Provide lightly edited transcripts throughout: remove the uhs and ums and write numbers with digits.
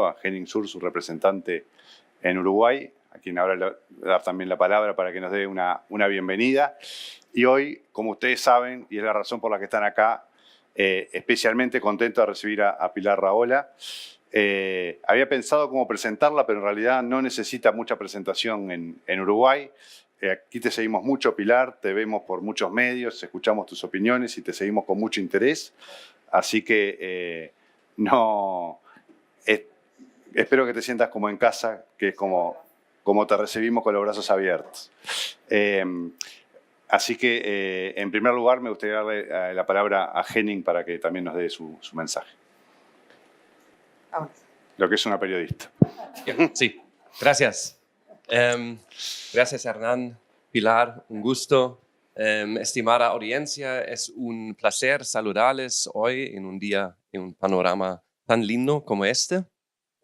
a Henning Sur, su representante en Uruguay, a quien ahora le voy a dar también la palabra para que nos dé una bienvenida. Y hoy, como ustedes saben, y es la razón por la que están acá, especialmente contento de recibir a Pilar Rahola. Había pensado cómo presentarla, pero en realidad no necesita mucha presentación en Uruguay. Aquí te seguimos mucho, Pilar, te vemos por muchos medios, escuchamos tus opiniones y te seguimos con mucho interés. Así que espero que te sientas como en casa, que es como te recibimos con los brazos abiertos. Así que, en primer lugar, me gustaría darle la palabra a Henning para que también nos dé su mensaje. Lo que es una periodista. Sí, gracias. Gracias, Hernán. Pilar, un gusto. Estimada audiencia, es un placer saludarles hoy en un día, en un panorama tan lindo como este.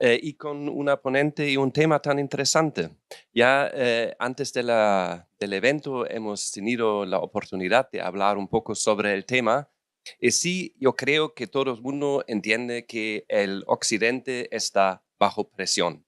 Y con una ponente y un tema tan interesante. Ya antes del evento hemos tenido la oportunidad de hablar un poco sobre el tema. Y sí, yo creo que todo el mundo entiende que el Occidente está bajo presión.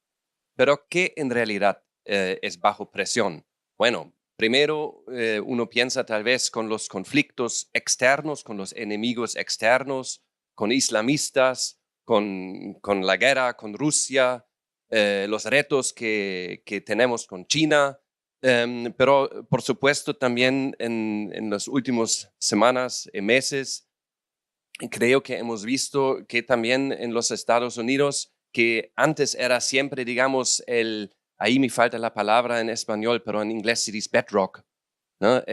Pero ¿qué en realidad es bajo presión? Bueno, primero uno piensa tal vez con los conflictos externos, con los enemigos externos, con islamistas, con la guerra con Rusia, los retos que tenemos con China, pero por supuesto también en las últimas semanas y meses creo que hemos visto que también en los Estados Unidos, que antes era siempre, digamos, ahí me falta la palabra en español, pero en inglés se dice bedrock, ¿no?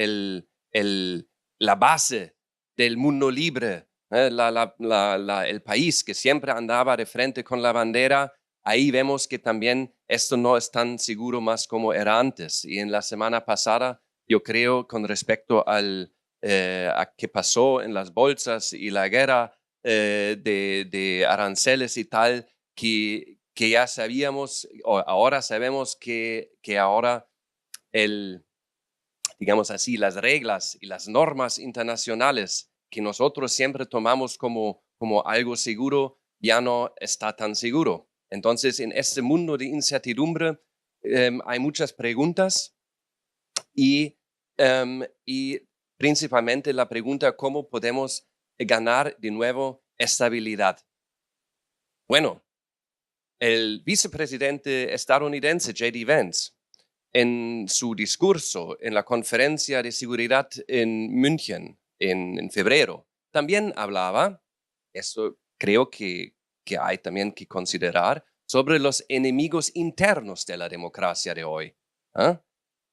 La base del mundo libre, el país que siempre andaba de frente con la bandera. Ahí vemos que también esto no es tan seguro más como era antes. Y en la semana pasada, yo creo, con respecto a qué pasó en las bolsas y la guerra de aranceles y tal, que ya sabíamos, o ahora sabemos que ahora digamos así, las reglas y las normas internacionales que nosotros siempre tomamos como algo seguro, ya no está tan seguro. Entonces, en este mundo de incertidumbre hay muchas preguntas y principalmente la pregunta cómo podemos ganar de nuevo estabilidad. Bueno, el vicepresidente estadounidense J.D. Vance, en su discurso en la conferencia de seguridad en München en febrero, también hablaba, esto creo que hay también que considerar, sobre los enemigos internos de la democracia de hoy. ¿Ah?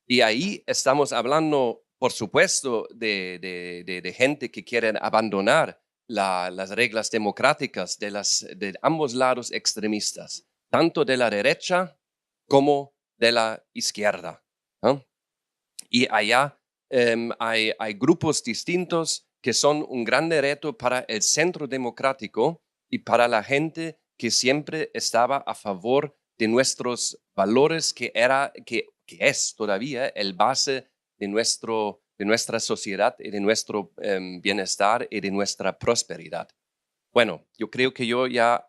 Y ahí estamos hablando, por supuesto, de gente que quieren abandonar las reglas democráticas de ambos lados extremistas, tanto de la derecha como de la izquierda, ¿no? Y allá hay grupos distintos que son un gran reto para el centro democrático y para la gente que siempre estaba a favor de nuestros valores, que es todavía el base de nuestra sociedad y de nuestro bienestar y de nuestra prosperidad. Bueno, yo creo que yo ya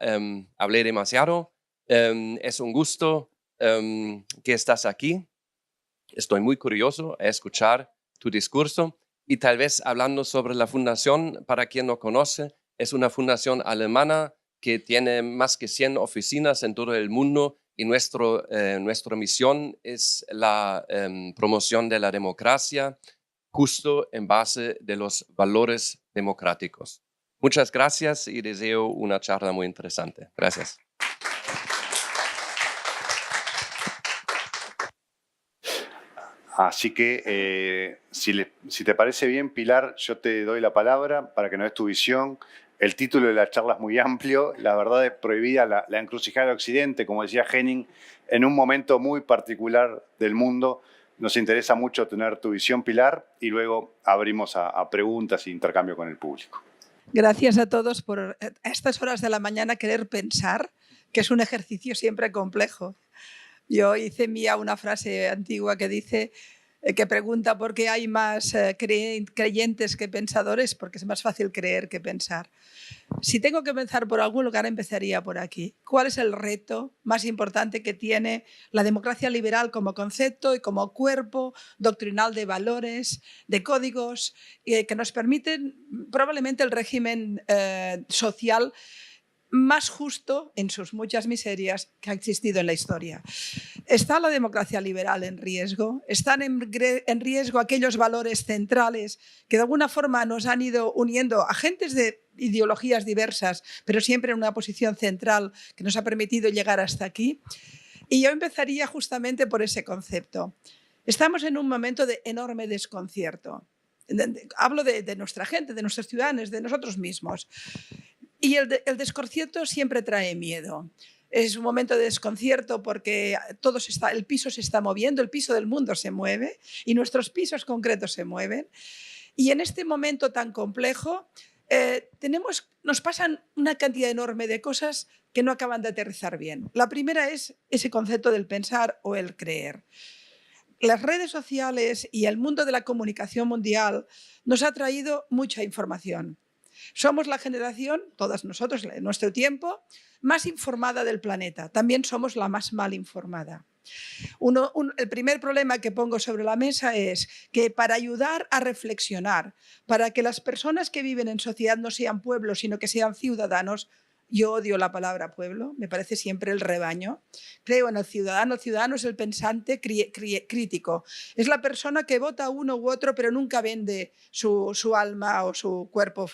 hablé demasiado. Es un gusto que estás aquí. Estoy muy curioso a escuchar tu discurso y tal vez hablando sobre la fundación, para quien no conoce, es una fundación alemana que tiene más que 100 oficinas en todo el mundo y nuestra misión es la promoción de la democracia justo en base de los valores democráticos. Muchas gracias y deseo una charla muy interesante. Gracias. Así que, si te parece bien, Pilar, yo te doy la palabra para que nos des tu visión. El título de la charla es muy amplio. La verdad es prohibida la encrucijada de Occidente, como decía Henning, en un momento muy particular del mundo. Nos interesa mucho tener tu visión, Pilar, y luego abrimos a preguntas e intercambio con el público. Gracias a todos por a estas horas de la mañana querer pensar, que es un ejercicio siempre complejo. Yo hice mía una frase antigua que dice que pregunta por qué hay más creyentes que pensadores, porque es más fácil creer que pensar. Si tengo que empezar por algún lugar, empezaría por aquí. ¿Cuál es el reto más importante que tiene la democracia liberal como concepto y como cuerpo doctrinal de valores, de códigos, que nos permiten probablemente el régimen social más justo en sus muchas miserias que ha existido en la historia? ¿Está la democracia liberal en riesgo? ¿Están en riesgo aquellos valores centrales que de alguna forma nos han ido uniendo a gentes de ideologías diversas, pero siempre en una posición central que nos ha permitido llegar hasta aquí? Y yo empezaría justamente por ese concepto. Estamos en un momento de enorme desconcierto. Hablo de nuestra gente, de nuestros ciudadanos, de nosotros mismos. Y el desconcierto siempre trae miedo. Es un momento de desconcierto porque el piso se está moviendo, el piso del mundo se mueve y nuestros pisos concretos se mueven. Y en este momento tan complejo nos pasan una cantidad enorme de cosas que no acaban de aterrizar bien. La primera es ese concepto del pensar o el creer. Las redes sociales y el mundo de la comunicación mundial nos ha traído mucha información. Somos la generación, todas nosotros, en nuestro tiempo, más informada del planeta. También somos la más mal informada. El primer problema que pongo sobre la mesa es que para ayudar a reflexionar, para que las personas que viven en sociedad no sean pueblos, sino que sean ciudadanos, yo odio la palabra pueblo, me parece siempre el rebaño. Creo en el ciudadano es el pensante crítico. Es la persona que vota a uno u otro, pero nunca vende su alma o su cuerpo,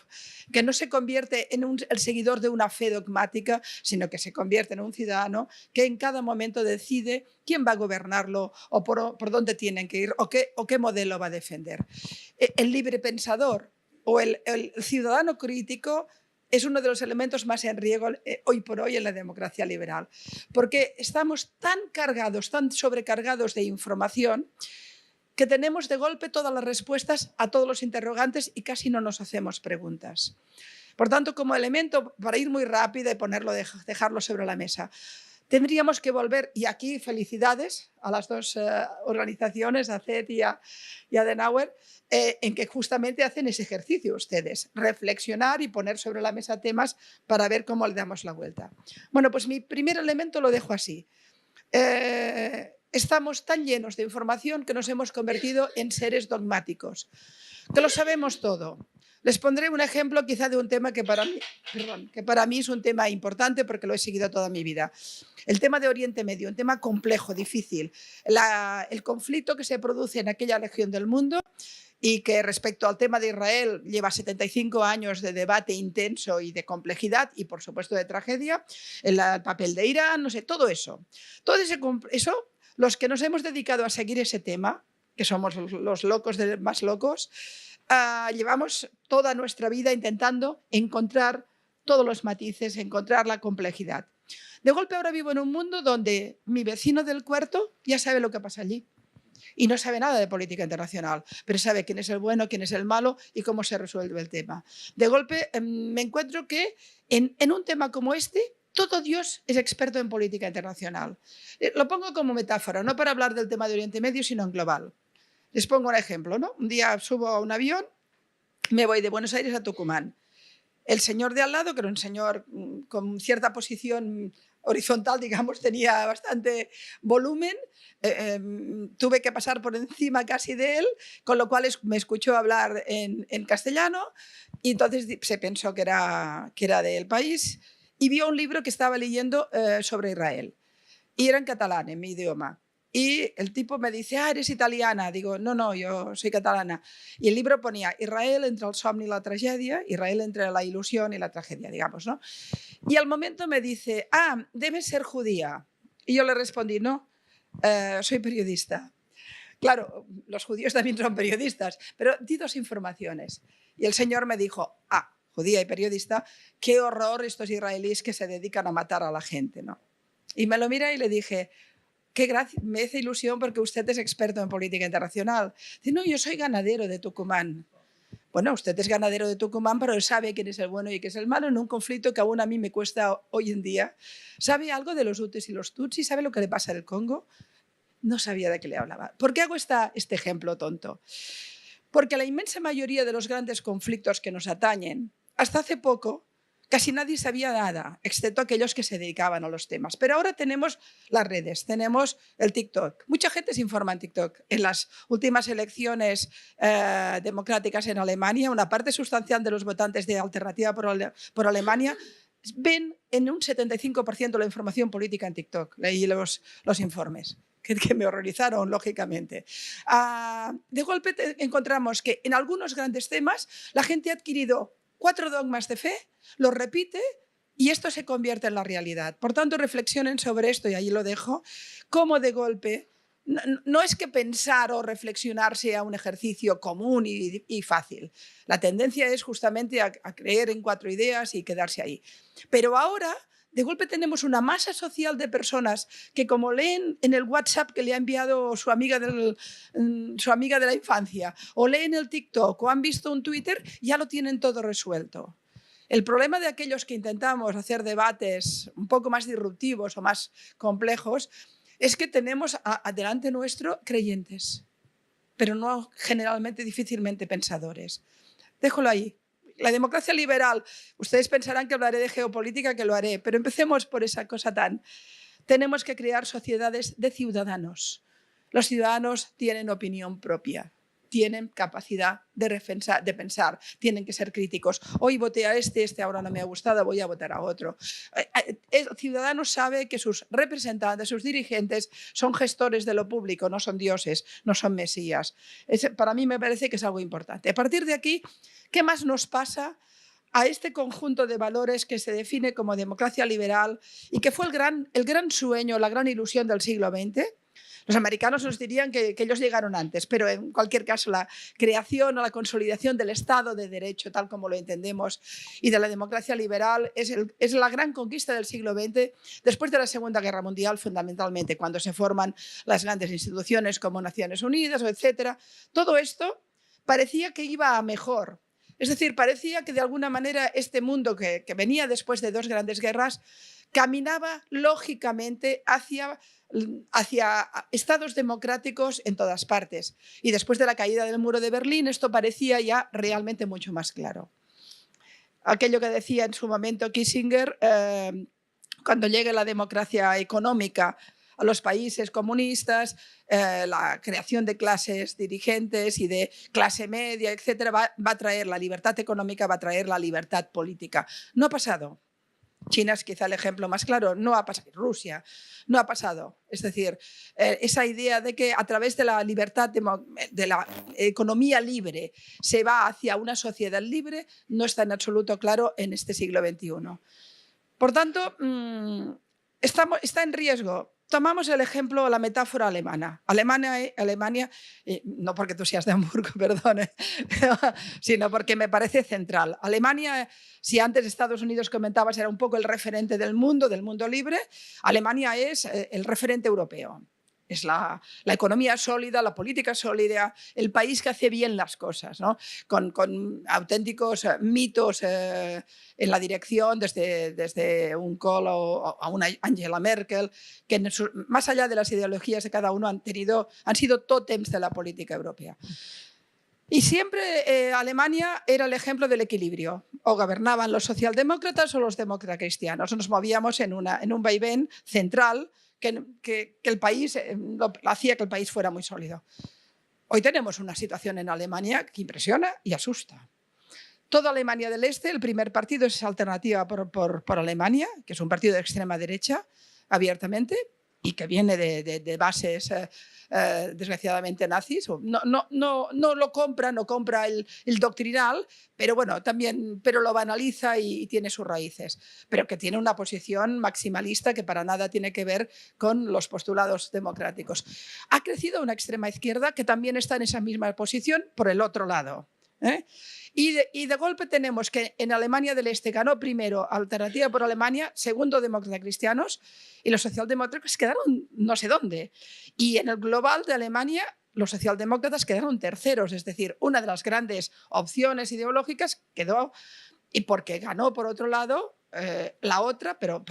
que no se convierte en el seguidor de una fe dogmática, sino que se convierte en un ciudadano que en cada momento decide quién va a gobernarlo o por dónde tienen que ir o qué modelo va a defender. El libre pensador o el ciudadano crítico es uno de los elementos más en riesgo hoy por hoy en la democracia liberal, porque estamos tan sobrecargados de información que tenemos de golpe todas las respuestas a todos los interrogantes y casi no nos hacemos preguntas. Por tanto, como elemento, para ir muy rápido y dejarlo sobre la mesa, tendríamos que volver, y aquí felicidades a las dos organizaciones, a CET y a Adenauer, en que justamente hacen ese ejercicio ustedes, reflexionar y poner sobre la mesa temas para ver cómo le damos la vuelta. Bueno, pues mi primer elemento lo dejo así. Estamos tan llenos de información que nos hemos convertido en seres dogmáticos, que lo sabemos todo. Les pondré un ejemplo quizá de un tema que para mí es un tema importante porque lo he seguido toda mi vida. El tema de Oriente Medio, un tema complejo, difícil. El conflicto que se produce en aquella región del mundo y que respecto al tema de Israel lleva 75 años de debate intenso y de complejidad y por supuesto de tragedia, el papel de Irán, no sé, todo eso. Todo eso, los que nos hemos dedicado a seguir ese tema, que somos los locos de más locos, llevamos toda nuestra vida intentando encontrar todos los matices, encontrar la complejidad. De golpe ahora vivo en un mundo donde mi vecino del cuarto ya sabe lo que pasa allí y no sabe nada de política internacional, pero sabe quién es el bueno, quién es el malo y cómo se resuelve el tema. De golpe me encuentro que en un tema como este todo Dios es experto en política internacional. Lo pongo como metáfora, no para hablar del tema de Oriente Medio, sino en global. Les pongo un ejemplo, ¿no? Un día subo a un avión, me voy de Buenos Aires a Tucumán. El señor de al lado, que era un señor con cierta posición horizontal, digamos, tenía bastante volumen, tuve que pasar por encima casi de él, con lo cual me escuchó hablar en castellano y entonces se pensó que era del país y vio un libro que estaba leyendo sobre Israel y era en catalán, en mi idioma. Y el tipo me dice, eres italiana. Digo, no, yo soy catalana. Y el libro ponía Israel entre el somni y la tragedia, Israel entre la ilusión y la tragedia, digamos, ¿no? Y al momento me dice, debes ser judía. Y yo le respondí, no, soy periodista. Claro, los judíos también son periodistas, pero di dos informaciones. Y el señor me dijo, judía y periodista, qué horror estos israelíes que se dedican a matar a la gente, ¿no? Y me lo mira y le dije, qué gracia, me hace ilusión porque usted es experto en política internacional. Dice, no, yo soy ganadero de Tucumán. Bueno, usted es ganadero de Tucumán, pero él sabe quién es el bueno y quién es el malo en un conflicto que aún a mí me cuesta hoy en día. ¿Sabe algo de los hutus y los tutsis? ¿Sabe lo que le pasa en el Congo? No sabía de qué le hablaba. ¿Por qué hago este ejemplo tonto? Porque la inmensa mayoría de los grandes conflictos que nos atañen, hasta hace poco, casi nadie sabía nada, excepto aquellos que se dedicaban a los temas. Pero ahora tenemos las redes, tenemos el TikTok. Mucha gente se informa en TikTok. En las últimas elecciones democráticas en Alemania, una parte sustancial de los votantes de Alternativa por Alemania ven en un 75% la información política en TikTok. Leí los informes que me horrorizaron, lógicamente. De golpe encontramos que en algunos grandes temas la gente ha adquirido 4 dogmas de fe, los repite y esto se convierte en la realidad. Por tanto, reflexionen sobre esto y ahí lo dejo, cómo de golpe no es que pensar o reflexionar sea un ejercicio común y fácil. La tendencia es justamente a creer en 4 ideas y quedarse ahí. Pero ahora, de golpe tenemos una masa social de personas que, como leen en el WhatsApp que le ha enviado su amiga de la infancia, o leen el TikTok, o han visto un Twitter, ya lo tienen todo resuelto. El problema de aquellos que intentamos hacer debates un poco más disruptivos o más complejos es que tenemos delante nuestro creyentes, pero no generalmente, difícilmente pensadores. Déjalo ahí. La democracia liberal, ustedes pensarán que hablaré de geopolítica, que lo haré, pero empecemos por esa cosa tan... Tenemos que crear sociedades de ciudadanos. Los ciudadanos tienen opinión propia, tienen capacidad de pensar, tienen que ser críticos. Hoy voté a este ahora no me ha gustado, voy a votar a otro. El ciudadano sabe que sus representantes, sus dirigentes, son gestores de lo público, no son dioses, no son mesías. Para mí me parece que es algo importante. A partir de aquí, ¿qué más nos pasa a este conjunto de valores que se define como democracia liberal y que fue el gran sueño, la gran ilusión del siglo XX? Los americanos nos dirían que ellos llegaron antes, pero en cualquier caso la creación o la consolidación del Estado de Derecho, tal como lo entendemos, y de la democracia liberal es la gran conquista del siglo XX, después de la Segunda Guerra Mundial, fundamentalmente, cuando se forman las grandes instituciones como Naciones Unidas, etcétera. Todo esto parecía que iba a mejor. Es decir, parecía que de alguna manera este mundo que venía después de 2 grandes guerras caminaba lógicamente hacia estados democráticos en todas partes. Y después de la caída del muro de Berlín, esto parecía ya realmente mucho más claro. Aquello que decía en su momento Kissinger, cuando llegue la democracia económica a los países comunistas, la creación de clases dirigentes y de clase media, etcétera, va a traer la libertad económica, va a traer la libertad política. No ha pasado. China es quizá el ejemplo más claro, no ha pasado. Rusia no ha pasado. Es decir, esa idea de que a través de la libertad, de la economía libre, se va hacia una sociedad libre, no está en absoluto claro en este siglo XXI. Por tanto, está en riesgo. Tomamos el ejemplo, la metáfora alemana. Alemania, no porque tú seas de Hamburgo, perdón, sino porque me parece central. Alemania, si antes Estados Unidos comentabas era un poco el referente del mundo libre, Alemania es el referente europeo. Es la economía sólida, la política sólida, el país que hace bien las cosas, ¿no? con auténticos mitos en la dirección, desde un Kohl a una Angela Merkel, que más allá de las ideologías de cada uno han sido tótems de la política europea. Y siempre Alemania era el ejemplo del equilibrio. O gobernaban los socialdemócratas o los demócratas cristianos. Nos movíamos en un vaivén central que el país hacía que el país fuera muy sólido. Hoy tenemos una situación en Alemania que impresiona y asusta. Toda Alemania del Este, el primer partido es Alternativa por Alemania, que es un partido de extrema derecha, abiertamente, y que viene de bases desgraciadamente nazis. No lo compra, no compra el doctrinal, pero bueno, pero lo banaliza y tiene sus raíces, pero que tiene una posición maximalista que para nada tiene que ver con los postulados democráticos. Ha crecido una extrema izquierda que también está en esa misma posición por el otro lado. Y de golpe tenemos que en Alemania del Este ganó primero Alternativa por Alemania, segundo Demócratas Cristianos, y los socialdemócratas quedaron no sé dónde. Y en el global de Alemania los socialdemócratas quedaron terceros, es decir, una de las grandes opciones ideológicas quedó, y porque ganó por otro lado la otra, pero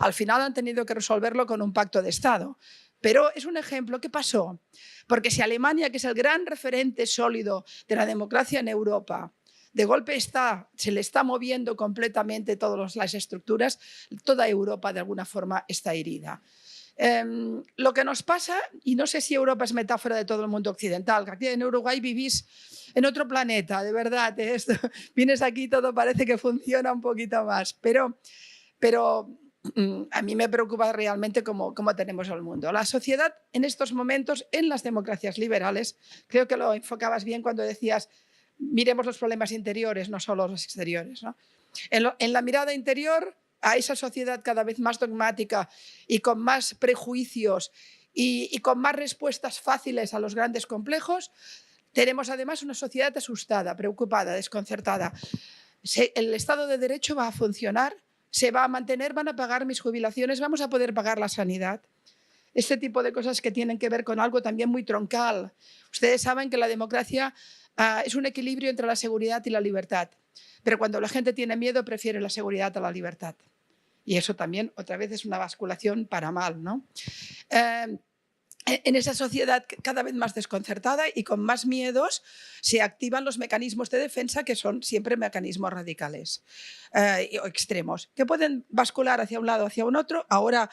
al final han tenido que resolverlo con un pacto de Estado. Pero es un ejemplo. ¿Qué pasó? Porque si Alemania, que es el gran referente sólido de la democracia en Europa, de golpe se le está moviendo completamente todas las estructuras, toda Europa de alguna forma está herida. Lo que nos pasa, y no sé si Europa es metáfora de todo el mundo occidental, que aquí en Uruguay vivís en otro planeta, de verdad. Vienes aquí y todo parece que funciona un poquito más, pero a mí me preocupa realmente cómo tenemos el mundo. La sociedad en estos momentos, en las democracias liberales, creo que lo enfocabas bien cuando decías, miremos los problemas interiores, no solo los exteriores, ¿no? En la mirada interior, a esa sociedad cada vez más dogmática y con más prejuicios y con más respuestas fáciles a los grandes complejos, tenemos además una sociedad asustada, preocupada, desconcertada. ¿El Estado de Derecho va a funcionar? ¿Se va a mantener? ¿Van a pagar mis jubilaciones? ¿Vamos a poder pagar la sanidad? Este tipo de cosas que tienen que ver con algo también muy troncal. Ustedes saben que la democracia es un equilibrio entre la seguridad y la libertad. Pero cuando la gente tiene miedo, prefiere la seguridad a la libertad. Y eso también, otra vez, es una basculación para mal, ¿no? En esa sociedad cada vez más desconcertada y con más miedos se activan los mecanismos de defensa, que son siempre mecanismos radicales o extremos, que pueden bascular hacia un lado o hacia un otro. Ahora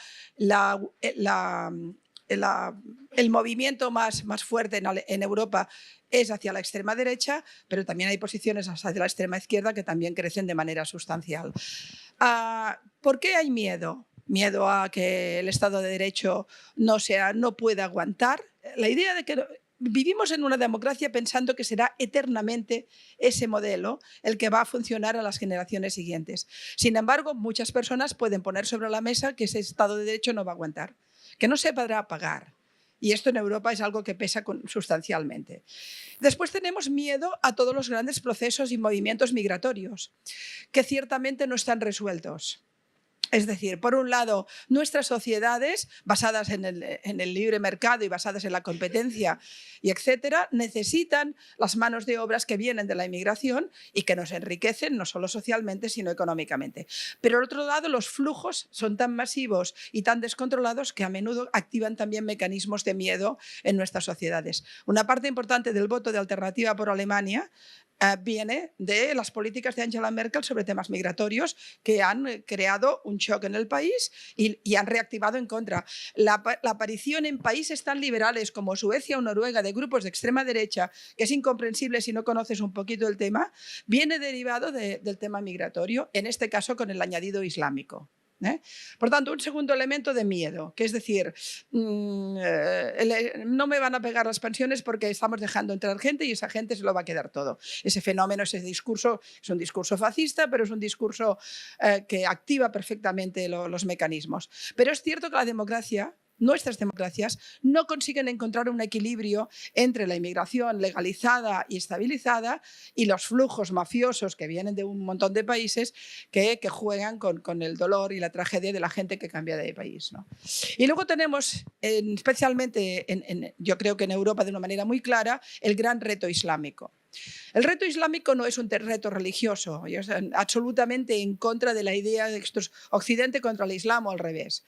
el movimiento más fuerte en Europa es hacia la extrema derecha, pero también hay posiciones hacia la extrema izquierda que también crecen de manera sustancial. ¿Por qué hay miedo? Miedo a que el Estado de Derecho no pueda aguantar. La idea de que vivimos en una democracia pensando que será eternamente ese modelo el que va a funcionar a las generaciones siguientes. Sin embargo, muchas personas pueden poner sobre la mesa que ese Estado de Derecho no va a aguantar, que no se podrá pagar. Y esto en Europa es algo que pesa sustancialmente. Después tenemos miedo a todos los grandes procesos y movimientos migratorios, que ciertamente no están resueltos. Es decir, por un lado, nuestras sociedades, basadas en el libre mercado y basadas en la competencia, y etcétera, necesitan las manos de obras que vienen de la inmigración y que nos enriquecen no solo socialmente, sino económicamente. Pero, por otro lado, los flujos son tan masivos y tan descontrolados que a menudo activan también mecanismos de miedo en nuestras sociedades. Una parte importante del voto de Alternativa por Alemania viene de las políticas de Angela Merkel sobre temas migratorios, que han creado un shock en el país y han reactivado en contra. La aparición en países tan liberales como Suecia o Noruega de grupos de extrema derecha, que es incomprensible si no conoces un poquito el tema, viene derivado del tema migratorio, en este caso con el añadido islámico. Por tanto, un segundo elemento de miedo, que es decir, no me van a pegar las pensiones porque estamos dejando entrar gente y esa gente se lo va a quedar todo. Ese fenómeno, ese discurso, es un discurso fascista, pero es un discurso que activa perfectamente los mecanismos. Pero es cierto que la democracia, nuestras democracias, no consiguen encontrar un equilibrio entre la inmigración legalizada y estabilizada y los flujos mafiosos que vienen de un montón de países que juegan con el dolor y la tragedia de la gente que cambia de país, ¿no? Y luego tenemos, especialmente yo creo que en Europa de una manera muy clara, el gran reto islámico. El reto islámico no es un reto religioso, yo estoy absolutamente en contra de la idea de que esto es Occidente contra el Islam o al revés.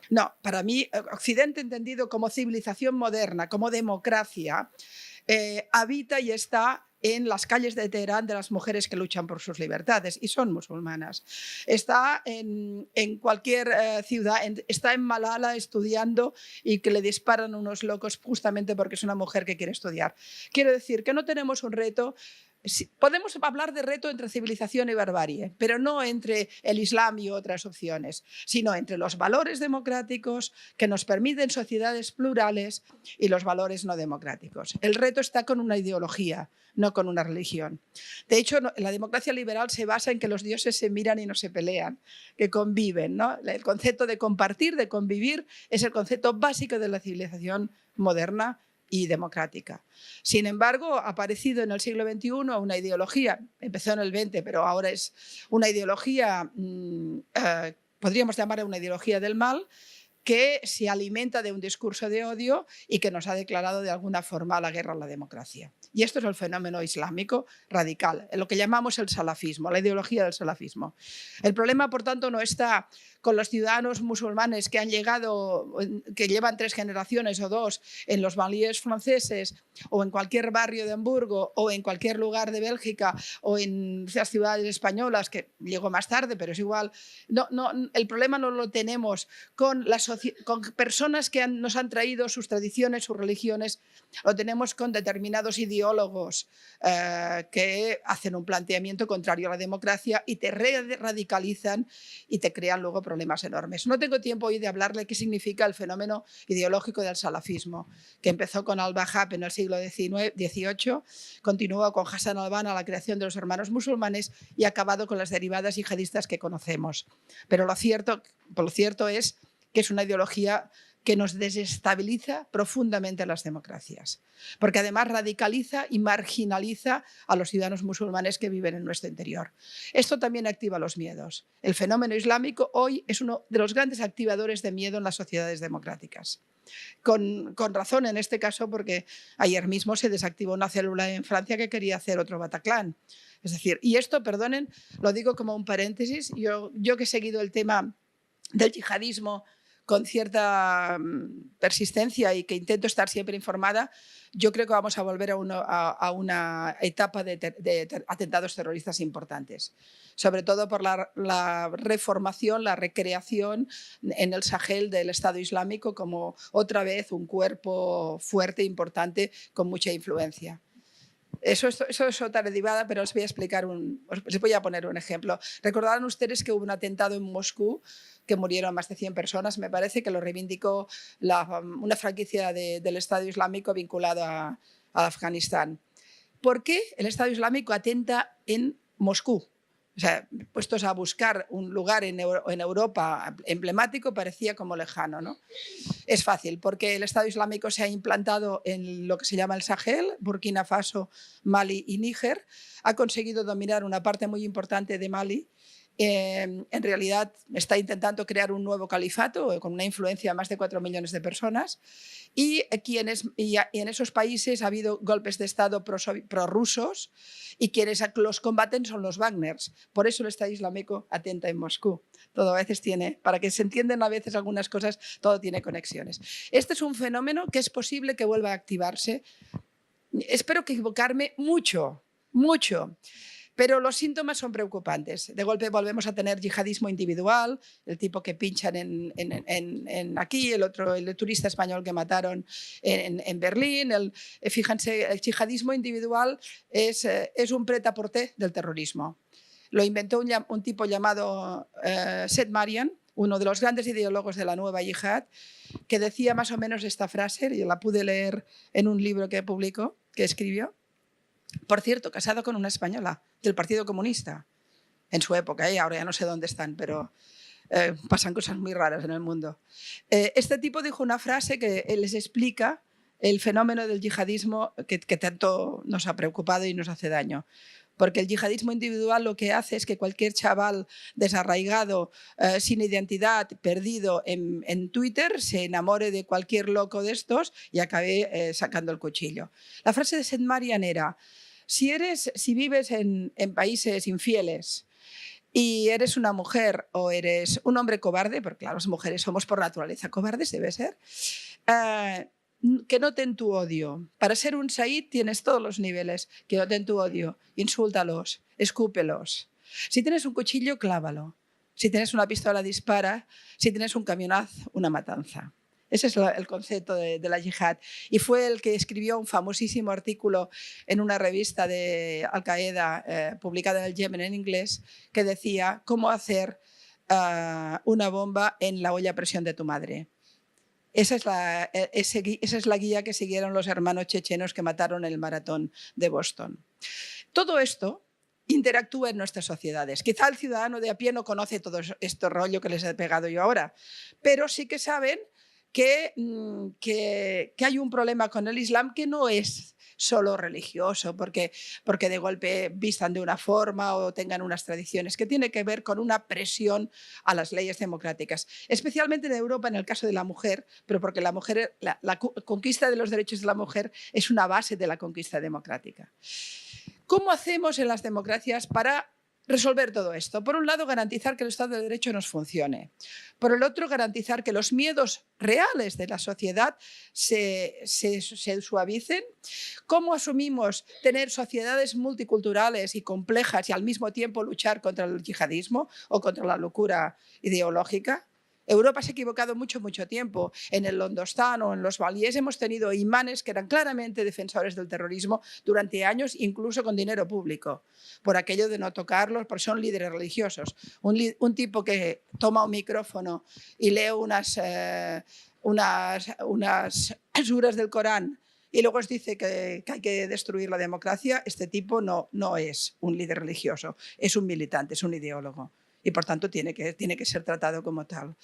No, para mí, Occidente entendido como civilización moderna, como democracia, habita y está en las calles de Teherán de las mujeres que luchan por sus libertades y son musulmanas. Está en cualquier ciudad, está en Malala estudiando y que le disparan unos locos justamente porque es una mujer que quiere estudiar. Quiero decir que no tenemos un reto. Podemos hablar de reto entre civilización y barbarie, pero no entre el Islam y otras opciones, sino entre los valores democráticos que nos permiten sociedades plurales y los valores no democráticos. El reto está con una ideología, no con una religión. De hecho, la democracia liberal se basa en que los dioses se miran y no se pelean, que conviven, ¿no? El concepto de compartir, de convivir, es el concepto básico de la civilización moderna y democrática. Sin embargo, ha aparecido en el siglo XXI una ideología, empezó en el XX, pero ahora es una ideología, podríamos llamarla una ideología del mal, que se alimenta de un discurso de odio y que nos ha declarado de alguna forma la guerra a la democracia. Y esto es el fenómeno islámico radical, lo que llamamos el salafismo, la ideología del salafismo. El problema, por tanto, no está con los ciudadanos musulmanes que han llegado, que llevan 3 generaciones o 2 en los banlieues franceses o en cualquier barrio de Hamburgo o en cualquier lugar de Bélgica o en las ciudades españolas, que llegó más tarde, pero es igual. El problema no lo tenemos con personas que nos han traído sus tradiciones, sus religiones, lo tenemos con determinados ideólogos que hacen un planteamiento contrario a la democracia y te radicalizan y te crean luego problemas enormes. No tengo tiempo hoy de hablarle qué significa el fenómeno ideológico del salafismo, que empezó con al-Wahhab en el siglo XVIII, continuó con Hassan al-Banna la creación de los hermanos musulmanes y ha acabado con las derivadas yihadistas que conocemos. Pero lo cierto es que es una ideología que nos desestabiliza profundamente a las democracias, porque además radicaliza y marginaliza a los ciudadanos musulmanes que viven en nuestro interior. Esto también activa los miedos. El fenómeno islámico hoy es uno de los grandes activadores de miedo en las sociedades democráticas. Con razón en este caso, porque ayer mismo se desactivó una célula en Francia que quería hacer otro Bataclan. Es decir, y esto, perdonen, lo digo como un paréntesis, yo que he seguido el tema del yihadismo con cierta persistencia y que intento estar siempre informada, yo creo que vamos a volver a una etapa de atentados terroristas importantes, sobre todo por la reformación, la recreación en el Sahel del Estado Islámico como otra vez un cuerpo fuerte, importante, con mucha influencia. Eso es otra derivada, pero os voy a explicar os voy a poner un ejemplo. Recordarán ustedes que hubo un atentado en Moscú que murieron más de 100 personas, me parece que lo reivindicó una franquicia del Estado Islámico vinculado a Afganistán. ¿Por qué el Estado Islámico atenta en Moscú? O sea, puestos a buscar un lugar en Europa emblemático, parecía como lejano, ¿no? Es fácil, porque el Estado Islámico se ha implantado en lo que se llama el Sahel, Burkina Faso, Mali y Níger. Ha conseguido dominar una parte muy importante de Mali. En realidad está intentando crear un nuevo califato con una influencia de más de 4 millones de personas y en esos países ha habido golpes de Estado prorrusos y quienes los combaten son los Wagners. Por eso el Estado Islámico atenta en Moscú. Todo a veces tiene, para que se entiendan a veces algunas cosas, todo tiene conexiones. Este es un fenómeno que es posible que vuelva a activarse. Espero equivocarme mucho, mucho. Pero los síntomas son preocupantes. De golpe volvemos a tener yihadismo individual, el tipo que pinchan aquí, el turista español que mataron en Berlín. Fíjense, el yihadismo individual es un prêt-à-porter del terrorismo. Lo inventó un tipo llamado Seth Marian, uno de los grandes ideólogos de la nueva yihad, que decía más o menos esta frase, yo la pude leer en un libro que publicó, que escribió. Por cierto, casado con una española del Partido Comunista en su época, ahora ya no sé dónde están, pero pasan cosas muy raras en el mundo. Este tipo dijo una frase que les explica el fenómeno del yihadismo que tanto nos ha preocupado y nos hace daño. Porque el yihadismo individual lo que hace es que cualquier chaval desarraigado, sin identidad, perdido en Twitter, se enamore de cualquier loco de estos y acabe sacando el cuchillo. La frase de Seth Marian era: si vives en países infieles y eres una mujer o eres un hombre cobarde, porque claro, las mujeres somos por naturaleza cobardes, debe ser, que noten tu odio. Para ser un Said tienes todos los niveles. Que noten tu odio. Insúltalos, escúpelos. Si tienes un cuchillo, clávalo. Si tienes una pistola, dispara. Si tienes un camionazo, una matanza. Ese es el concepto de la yihad. Y fue el que escribió un famosísimo artículo en una revista de Al-Qaeda publicada en el Yemen en inglés, que decía cómo hacer una bomba en la olla a presión de tu madre. Esa es la guía que siguieron los hermanos chechenos que mataron el maratón de Boston. Todo esto interactúa en nuestras sociedades. Quizá el ciudadano de a pie no conoce todo este rollo que les he pegado yo ahora, pero sí que saben que hay un problema con el Islam que no es solo religioso, porque de golpe vistan de una forma o tengan unas tradiciones, que tiene que ver con una presión a las leyes democráticas, especialmente en Europa en el caso de la mujer, pero porque la conquista de los derechos de la mujer es una base de la conquista democrática. ¿Cómo hacemos en las democracias para resolver todo esto. Por un lado, garantizar que el Estado de Derecho nos funcione. Por el otro, garantizar que los miedos reales de la sociedad se suavicen. ¿Cómo asumimos tener sociedades multiculturales y complejas y al mismo tiempo luchar contra el yihadismo o contra la locura ideológica? Europa se ha equivocado mucho tiempo. En el Londostán o en los Valíes hemos tenido imanes que eran claramente defensores del terrorismo durante años, incluso con dinero público, por aquello de no tocarlos, porque son líderes religiosos. Un tipo que toma un micrófono y lee unas suras del Corán y luego os dice que hay que destruir la democracia, este tipo no es un líder religioso, es un militante, es un ideólogo. Y por tanto tiene que ser tratado como tal.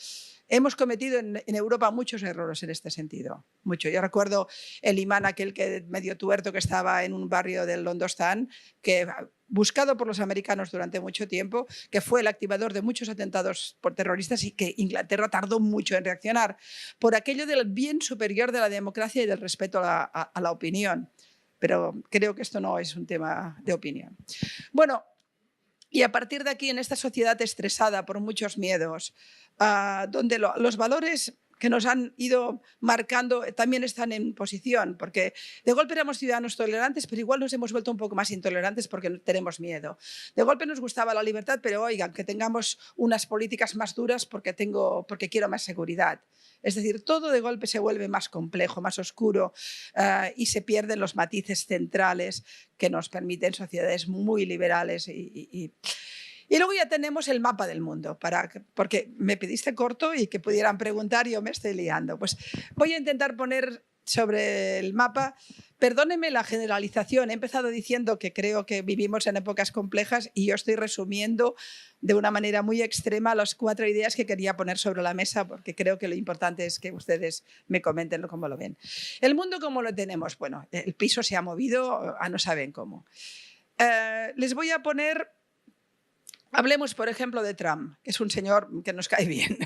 Hemos cometido en Europa muchos errores en este sentido. Mucho. Yo recuerdo el imán aquel que medio tuerto que estaba en un barrio del Londostán, que buscado por los americanos durante mucho tiempo, que fue el activador de muchos atentados por terroristas y que Inglaterra tardó mucho en reaccionar por aquello del bien superior de la democracia y del respeto a la opinión. Pero creo que esto no es un tema de opinión. Bueno, y a partir de aquí, en esta sociedad estresada por muchos miedos, donde los valores que nos han ido marcando también están en posición, porque de golpe éramos ciudadanos tolerantes, pero igual nos hemos vuelto un poco más intolerantes porque tenemos miedo. De golpe nos gustaba la libertad, pero oigan, que tengamos unas políticas más duras porque quiero más seguridad. Es decir, todo de golpe se vuelve más complejo, más oscuro y se pierden los matices centrales que nos permiten sociedades muy liberales. Y luego ya tenemos el mapa del mundo, porque me pediste corto y que pudieran preguntar y yo me estoy liando. Pues voy a intentar poner sobre el mapa, perdónenme la generalización, he empezado diciendo que creo que vivimos en épocas complejas y yo estoy resumiendo de una manera muy extrema las 4 ideas que quería poner sobre la mesa porque creo que lo importante es que ustedes me comenten cómo lo ven. El mundo, ¿cómo lo tenemos? Bueno, el piso se ha movido a no saben cómo. Les voy a poner... Hablemos, por ejemplo, de Trump, que es un señor que nos cae bien.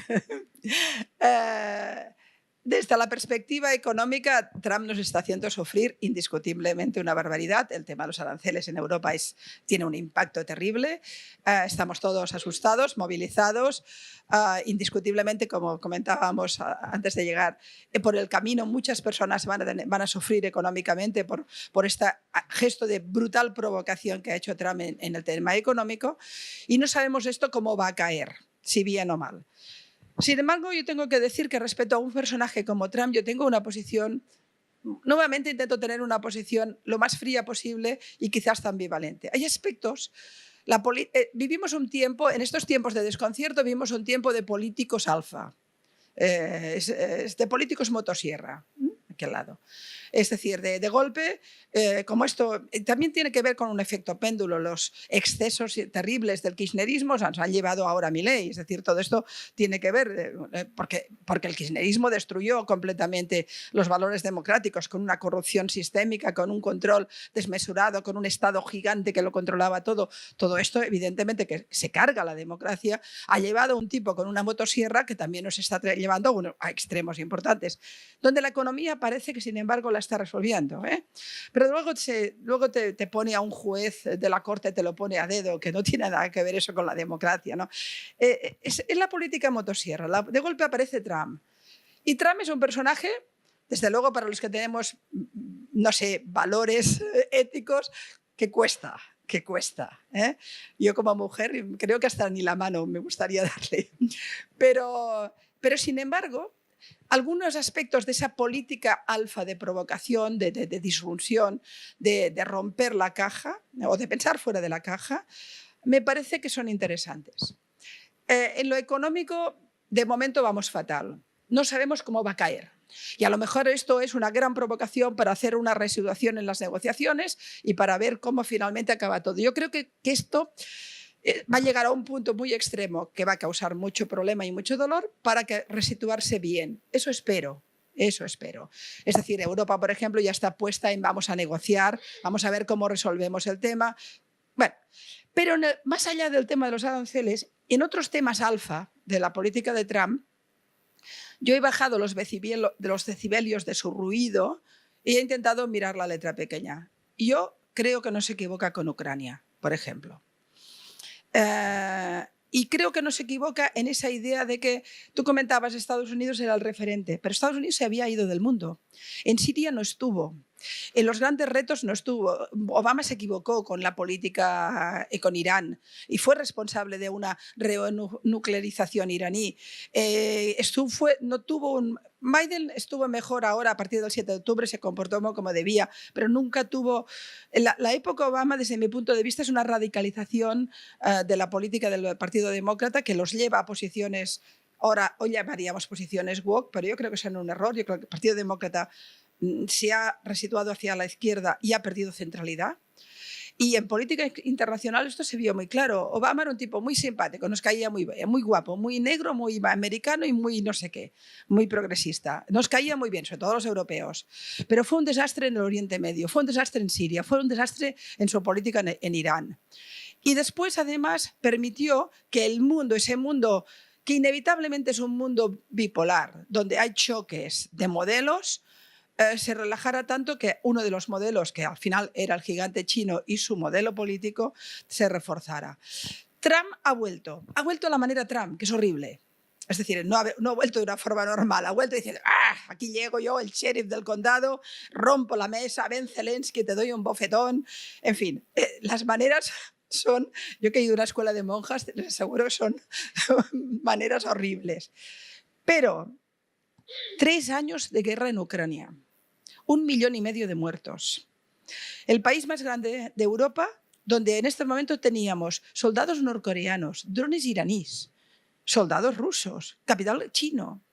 Desde la perspectiva económica, Trump nos está haciendo sufrir indiscutiblemente una barbaridad. El tema de los aranceles en Europa tiene un impacto terrible. Estamos todos asustados, movilizados. Indiscutiblemente, como comentábamos antes de llegar, por el camino muchas personas van a sufrir económicamente por este gesto de brutal provocación que ha hecho Trump en el tema económico. Y no sabemos esto cómo va a caer, si bien o mal. Sin embargo, yo tengo que decir que respecto a un personaje como Trump, yo tengo una posición, nuevamente intento tener una posición lo más fría posible y quizás ambivalente. Hay aspectos, vivimos un tiempo, en estos tiempos de desconcierto, vivimos un tiempo de políticos alfa, de políticos motosierra, aquel lado. Es decir, de golpe, como esto también tiene que ver con un efecto péndulo, los excesos terribles del kirchnerismo nos han llevado ahora a Milei. Es decir, todo esto tiene que ver porque el kirchnerismo destruyó completamente los valores democráticos con una corrupción sistémica, con un control desmesurado, con un Estado gigante que lo controlaba todo. Todo esto, evidentemente, que se carga la democracia, ha llevado a un tipo con una motosierra que también nos está llevando a extremos importantes, donde la economía parece que, sin embargo, la está resolviendo. Pero luego te pone a un juez de la corte, te lo pone a dedo, que no tiene nada que ver eso con la democracia, ¿no? Es la política motosierra. De golpe aparece Trump. Y Trump es un personaje, desde luego para los que tenemos, no sé, valores éticos, que cuesta. Yo como mujer creo que hasta ni la mano me gustaría darle. Pero sin embargo, algunos aspectos de esa política alfa de provocación, de disfunción, de romper la caja o de pensar fuera de la caja, me parece que son interesantes. En lo económico, de momento vamos fatal. No sabemos cómo va a caer. Y a lo mejor esto es una gran provocación para hacer una resituación en las negociaciones y para ver cómo finalmente acaba todo. Yo creo que esto va a llegar a un punto muy extremo que va a causar mucho problema y mucho dolor para resituarse bien. Eso espero. Es decir, Europa, por ejemplo, ya está puesta en vamos a negociar, vamos a ver cómo resolvemos el tema. Bueno, pero más allá del tema de los aranceles, en otros temas alfa de la política de Trump, yo he bajado los decibelios de su ruido y he intentado mirar la letra pequeña. Y yo creo que no se equivoca con Ucrania, por ejemplo. Y creo que no se equivoca en esa idea de que tú comentabas Estados Unidos era el referente, pero Estados Unidos se había ido del mundo. En Siria no estuvo. En los grandes retos no estuvo. Obama se equivocó con la política con Irán y fue responsable de una renuclearización iraní. Biden estuvo mejor ahora, a partir del 7 de octubre se comportó como debía, pero nunca tuvo... La época Obama, desde mi punto de vista, es una radicalización de la política del Partido Demócrata que los lleva a posiciones, ahora hoy llamaríamos posiciones woke, pero yo creo que son un error. Yo creo que el Partido Demócrata se ha resituado hacia la izquierda y ha perdido centralidad. Y en política internacional esto se vio muy claro. Obama era un tipo muy simpático, nos caía muy bien, muy guapo, muy negro, muy americano y muy no sé qué, muy progresista. Nos caía muy bien, sobre todo a los europeos. Pero fue un desastre en el Oriente Medio, fue un desastre en Siria, fue un desastre en su política en Irán. Y después, además, permitió que el mundo, ese mundo que inevitablemente es un mundo bipolar, donde hay choques de modelos, se relajara tanto que uno de los modelos, que al final era el gigante chino y su modelo político, se reforzara. Trump ha vuelto a la manera Trump, que es horrible. Es decir, no ha vuelto de una forma normal, ha vuelto diciendo, aquí llego yo, el sheriff del condado, rompo la mesa, ven Zelensky, te doy un bofetón. En fin, las maneras son, yo que he ido a una escuela de monjas, les aseguro que son maneras horribles. Pero 3 años de guerra en Ucrania. 1,5 millones de muertos. El país más grande de Europa, donde en este momento teníamos soldados norcoreanos, drones iraníes, soldados rusos, capital chino.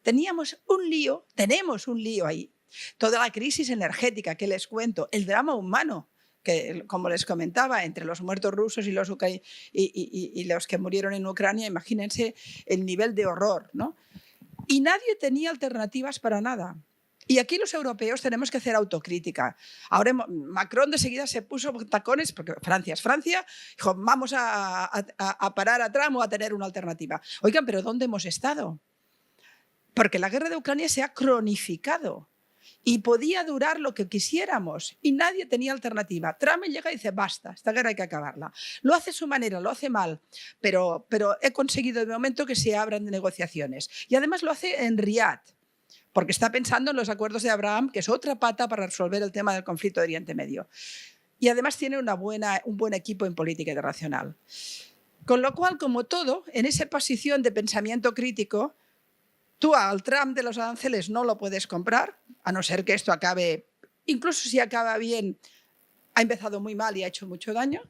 Tenemos un lío ahí. Toda la crisis energética que les cuento, el drama humano, que como les comentaba, entre los muertos rusos y los que murieron en Ucrania, imagínense el nivel de horror, ¿no? Y nadie tenía alternativas para nada. Y aquí los europeos tenemos que hacer autocrítica. Ahora Macron de seguida se puso tacones, porque Francia es Francia, dijo, vamos a parar a Trump o a tener una alternativa. Oigan, pero ¿dónde hemos estado? Porque la guerra de Ucrania se ha cronificado y podía durar lo que quisiéramos y nadie tenía alternativa. Trump llega y dice, basta, esta guerra hay que acabarla. Lo hace a su manera, lo hace mal, pero he conseguido de momento que se abran negociaciones. Y además lo hace en Riad, porque está pensando en los acuerdos de Abraham, que es otra pata para resolver el tema del conflicto de Oriente Medio. Y además tiene un buen equipo en política internacional. Con lo cual, como todo, en esa posición de pensamiento crítico, tú al Trump de los aranceles no lo puedes comprar, a no ser que esto acabe, incluso si acaba bien, ha empezado muy mal y ha hecho mucho daño.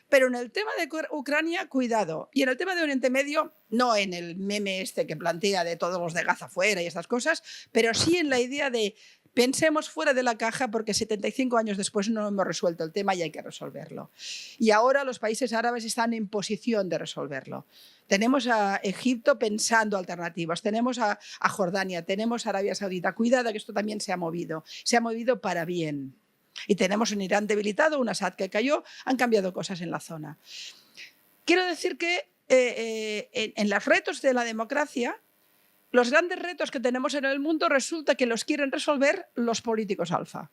Pero en el tema de Ucrania, cuidado. Y en el tema de Oriente Medio, no en el meme este que plantea de todos los de Gaza fuera y estas cosas, pero sí en la idea de pensemos fuera de la caja porque 75 años después no hemos resuelto el tema y hay que resolverlo. Y ahora los países árabes están en posición de resolverlo. Tenemos a Egipto pensando alternativas, tenemos a Jordania, tenemos a Arabia Saudita. Cuidado que esto también se ha movido para bien. Y tenemos un Irán debilitado, un Assad que cayó, han cambiado cosas en la zona. Quiero decir que en los retos de la democracia, los grandes retos que tenemos en el mundo resulta que los quieren resolver los políticos alfa,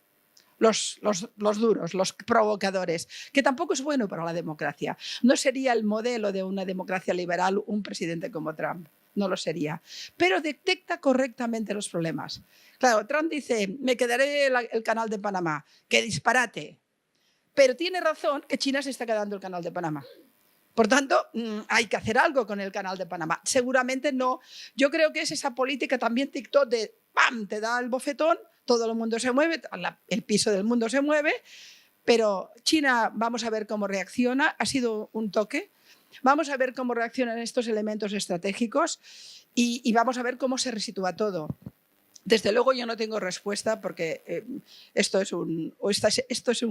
los duros, los provocadores, que tampoco es bueno para la democracia. No sería el modelo de una democracia liberal un presidente como Trump. No lo sería, pero detecta correctamente los problemas. Claro, Trump dice, me quedaré el canal de Panamá, qué disparate, pero tiene razón que China se está quedando el canal de Panamá. Por tanto, hay que hacer algo con el canal de Panamá. Seguramente no. Yo creo que es esa política también TikTok de ¡pam! Te da el bofetón, todo el mundo se mueve, el piso del mundo se mueve, pero China, vamos a ver cómo reacciona, ha sido un toque. Vamos a ver cómo reaccionan estos elementos estratégicos y vamos a ver cómo se resitúa todo. Desde luego yo no tengo respuesta porque esto es un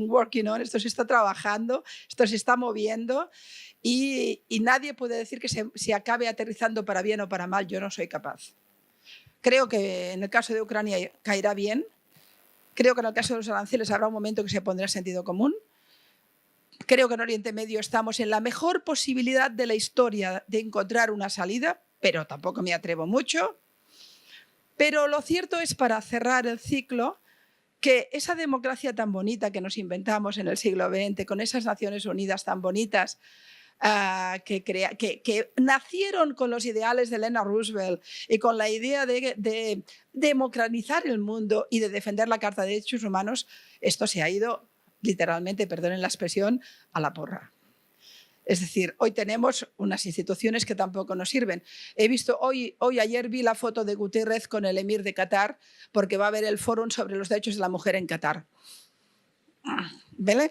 working on, esto se está trabajando, esto se está moviendo y nadie puede decir que se acabe aterrizando para bien o para mal. Yo no soy capaz. Creo que en el caso de Ucrania caerá bien. Creo que en el caso de los aranceles habrá un momento que se pondrá sentido común. Creo que en Oriente Medio estamos en la mejor posibilidad de la historia de encontrar una salida, pero tampoco me atrevo mucho. Pero lo cierto es, para cerrar el ciclo, que esa democracia tan bonita que nos inventamos en el siglo XX, con esas Naciones Unidas tan bonitas, que nacieron con los ideales de Eleanor Roosevelt y con la idea de democratizar el mundo y de defender la Carta de Derechos Humanos, esto se ha ido literalmente, perdonen la expresión, a la porra. Es decir, hoy tenemos unas instituciones que tampoco nos sirven. He visto ayer vi la foto de Guterres con el emir de Qatar porque va a haber el fórum sobre los derechos de la mujer en Qatar. ¿Vale?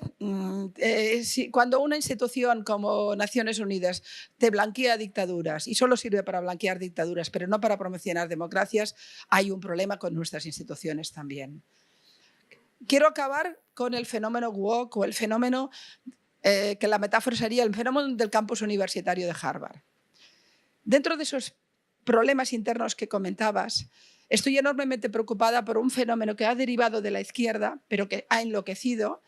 Cuando una institución como Naciones Unidas te blanquea dictaduras y solo sirve para blanquear dictaduras, pero no para promocionar democracias, hay un problema con nuestras instituciones también. Quiero acabar con el fenómeno woke o el fenómeno que la metáfora sería el fenómeno del campus universitario de Harvard. Dentro de esos problemas internos que comentabas, estoy enormemente preocupada por un fenómeno que ha derivado de la izquierda, pero que ha enloquecido,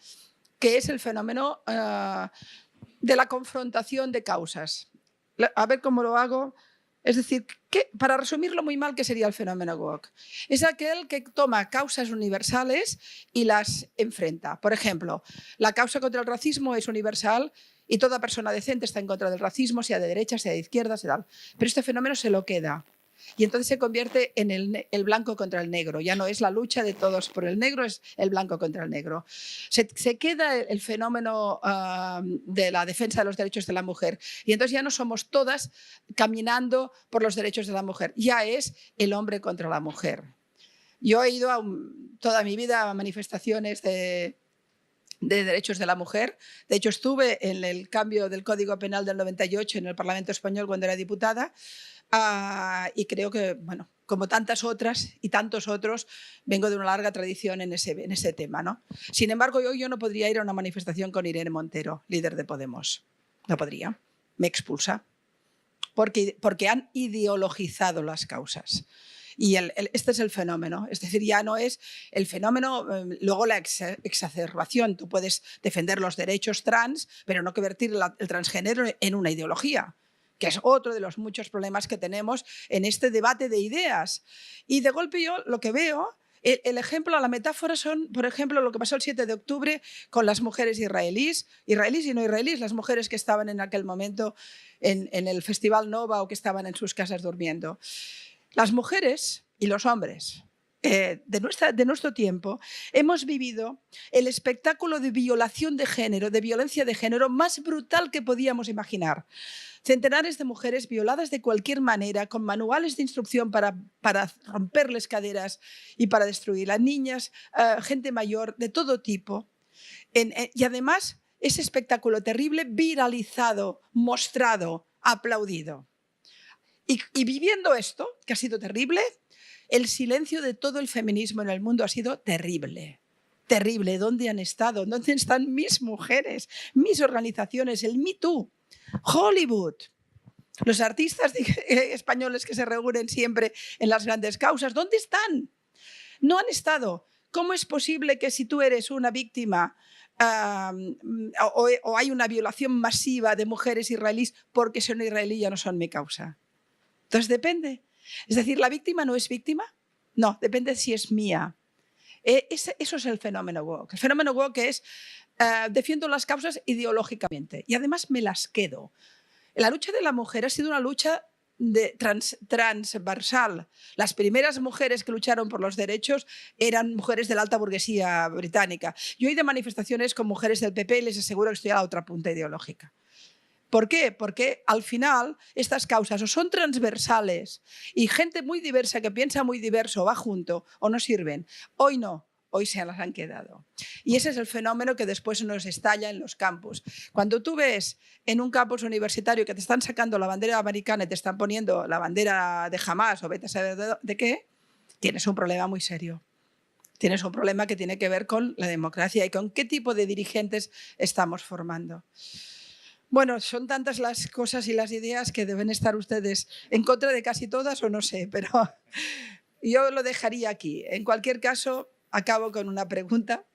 que es el fenómeno de la confrontación de causas. A ver cómo lo hago. Es decir, para resumirlo muy mal, ¿qué sería el fenómeno woke? Es aquel que toma causas universales y las enfrenta. Por ejemplo, la causa contra el racismo es universal y toda persona decente está en contra del racismo, sea de derecha, sea de izquierda, sea tal. Pero este fenómeno se lo queda. Y entonces se convierte en el blanco contra el negro. Ya no es la lucha de todos por el negro, es el blanco contra el negro. Se queda el fenómeno de la defensa de los derechos de la mujer. Y entonces ya no somos todas caminando por los derechos de la mujer. Ya es el hombre contra la mujer. Yo he ido toda mi vida a manifestaciones de derechos de la mujer. De hecho, estuve en el cambio del Código Penal del 98 en el Parlamento Español cuando era diputada. Y creo que, bueno, como tantas otras y tantos otros, vengo de una larga tradición en ese tema, ¿no? Sin embargo, hoy yo no podría ir a una manifestación con Irene Montero, líder de Podemos. No podría. Me expulsa. Porque han ideologizado las causas. Y este es el fenómeno. Es decir, ya no es el fenómeno, luego la exacerbación. Tú puedes defender los derechos trans, pero no convertir el transgénero en una ideología, que es otro de los muchos problemas que tenemos en este debate de ideas. Y de golpe yo lo que veo, el ejemplo, la metáfora son, por ejemplo, lo que pasó el 7 de octubre con las mujeres israelíes y no israelíes, las mujeres que estaban en aquel momento en el Festival Nova o que estaban en sus casas durmiendo. Las mujeres y los hombres de nuestro tiempo hemos vivido el espectáculo de violación de género, de violencia de género más brutal que podíamos imaginar. Centenares de mujeres violadas de cualquier manera, con manuales de instrucción para romperles caderas y para destruirlas. Niñas, gente mayor, de todo tipo. Y además, ese espectáculo terrible viralizado, mostrado, aplaudido. Y viviendo esto, que ha sido terrible, el silencio de todo el feminismo en el mundo ha sido terrible. Terrible. ¿Dónde han estado? ¿Dónde están mis mujeres, mis organizaciones, el Me Too? Hollywood, los artistas españoles que se reúnen siempre en las grandes causas, ¿dónde están? No han estado. ¿Cómo es posible que si tú eres una víctima o hay una violación masiva de mujeres israelíes porque son israelíes ya no son mi causa? Entonces depende. Es decir, ¿la víctima no es víctima? No, depende si es mía. Eso es el fenómeno woke. El fenómeno woke es defiendo las causas ideológicamente y además me las quedo. La lucha de la mujer ha sido una lucha transversal. Las primeras mujeres que lucharon por los derechos eran mujeres de la alta burguesía británica. Yo he ido a manifestaciones con mujeres del PP y les aseguro que estoy a la otra punta ideológica. ¿Por qué? Porque al final estas causas o son transversales y gente muy diversa que piensa muy diverso va junto o no sirven. Hoy no. Hoy se las han quedado. Y ese es el fenómeno que después nos estalla en los campus. Cuando tú ves en un campus universitario que te están sacando la bandera americana y te están poniendo la bandera de Hamás o vete a saber de qué, tienes un problema muy serio. Tienes un problema que tiene que ver con la democracia y con qué tipo de dirigentes estamos formando. Bueno, son tantas las cosas y las ideas que deben estar ustedes en contra de casi todas o no sé, pero yo lo dejaría aquí. En cualquier caso, acabo con una pregunta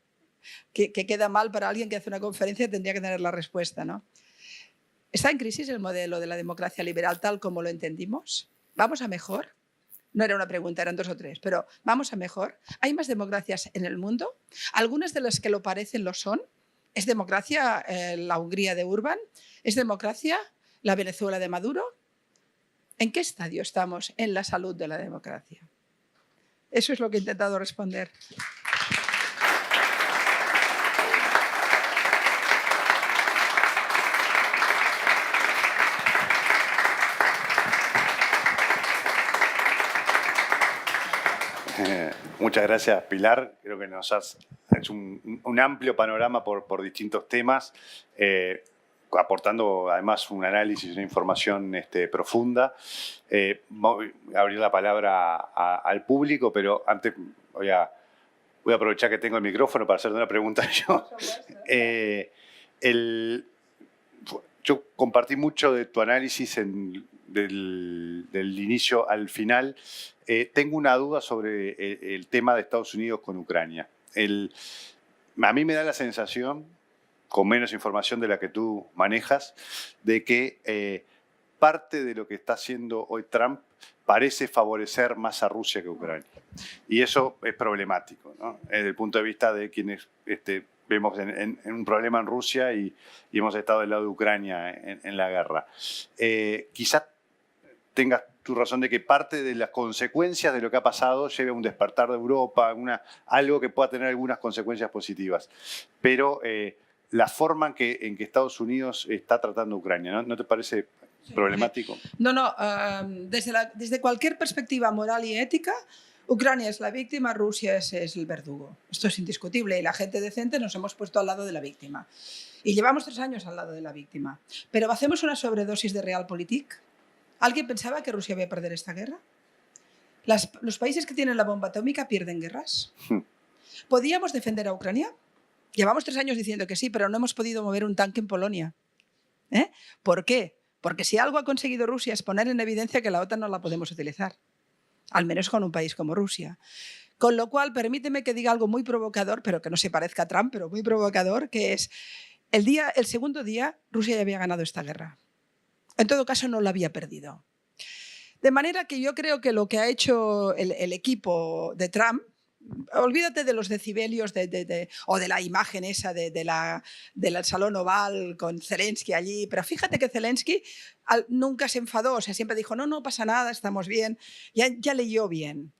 que queda mal para alguien que hace una conferencia, tendría que tener la respuesta, ¿no? ¿Está en crisis el modelo de la democracia liberal tal como lo entendimos? ¿Vamos a mejor? No era una pregunta, eran 2 o 3, pero ¿vamos a mejor? ¿Hay más democracias en el mundo? ¿Algunas de las que lo parecen lo son? ¿Es democracia la Hungría de Orbán? ¿Es democracia la Venezuela de Maduro? ¿En qué estadio estamos en la salud de la democracia? Eso es lo que he intentado responder. Muchas gracias, Pilar. Creo que nos has hecho un amplio panorama por distintos temas, aportando además un análisis y una información profunda. Voy a abrir la palabra al público, pero antes voy a aprovechar que tengo el micrófono para hacerte una pregunta yo. Yo compartí mucho de tu análisis del inicio al final. Tengo una duda sobre el tema de Estados Unidos con Ucrania. A mí me da la sensación, con menos información de la que tú manejas, de que parte de lo que está haciendo hoy Trump parece favorecer más a Rusia que a Ucrania. Y eso es problemático, ¿no? Desde el punto de vista de quienes vemos en un problema en Rusia y hemos estado del lado de Ucrania en la guerra. Quizás tengas tu razón de que parte de las consecuencias de lo que ha pasado lleve a un despertar de Europa, algo que pueda tener algunas consecuencias positivas. Pero la forma en que Estados Unidos está tratando a Ucrania, ¿no te parece problemático? No, desde cualquier perspectiva moral y ética, Ucrania es la víctima, Rusia es el verdugo. Esto es indiscutible y la gente decente nos hemos puesto al lado de la víctima. Y llevamos 3 años al lado de la víctima. Pero ¿hacemos una sobredosis de realpolitik? ¿Alguien pensaba que Rusia iba a perder esta guerra? ¿Los países que tienen la bomba atómica pierden guerras? ¿Podíamos defender a Ucrania? Llevamos 3 años diciendo que sí, pero no hemos podido mover un tanque en Polonia. ¿Por qué? Porque si algo ha conseguido Rusia es poner en evidencia que la OTAN no la podemos utilizar. Al menos con un país como Rusia. Con lo cual, permíteme que diga algo muy provocador, pero que no se parezca a Trump, pero muy provocador, que es el segundo día Rusia ya había ganado esta guerra. En todo caso, no la había perdido. De manera que yo creo que lo que ha hecho el equipo de Trump, olvídate de los decibelios o de la imagen esa del Salón Oval con Zelensky allí, pero fíjate que Zelensky nunca se enfadó, o sea, siempre dijo, no pasa nada, estamos bien, ya leyó bien.